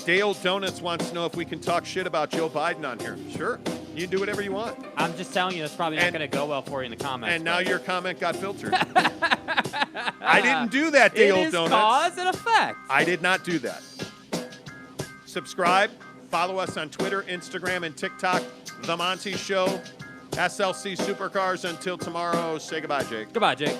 Dale Donuts wants to know if we can talk shit about Joe Biden on here. Sure. You do whatever you want. I'm just telling you, that's probably not going to go well for you in the comments. And now your comment got filtered. I didn't do that, Dale It is Donuts. cause and effect. I did not do that. Subscribe. Follow us on Twitter, Instagram, and TikTok. The Monty Show. SLC Supercars. Until tomorrow, say goodbye, Jake. Goodbye, Jake.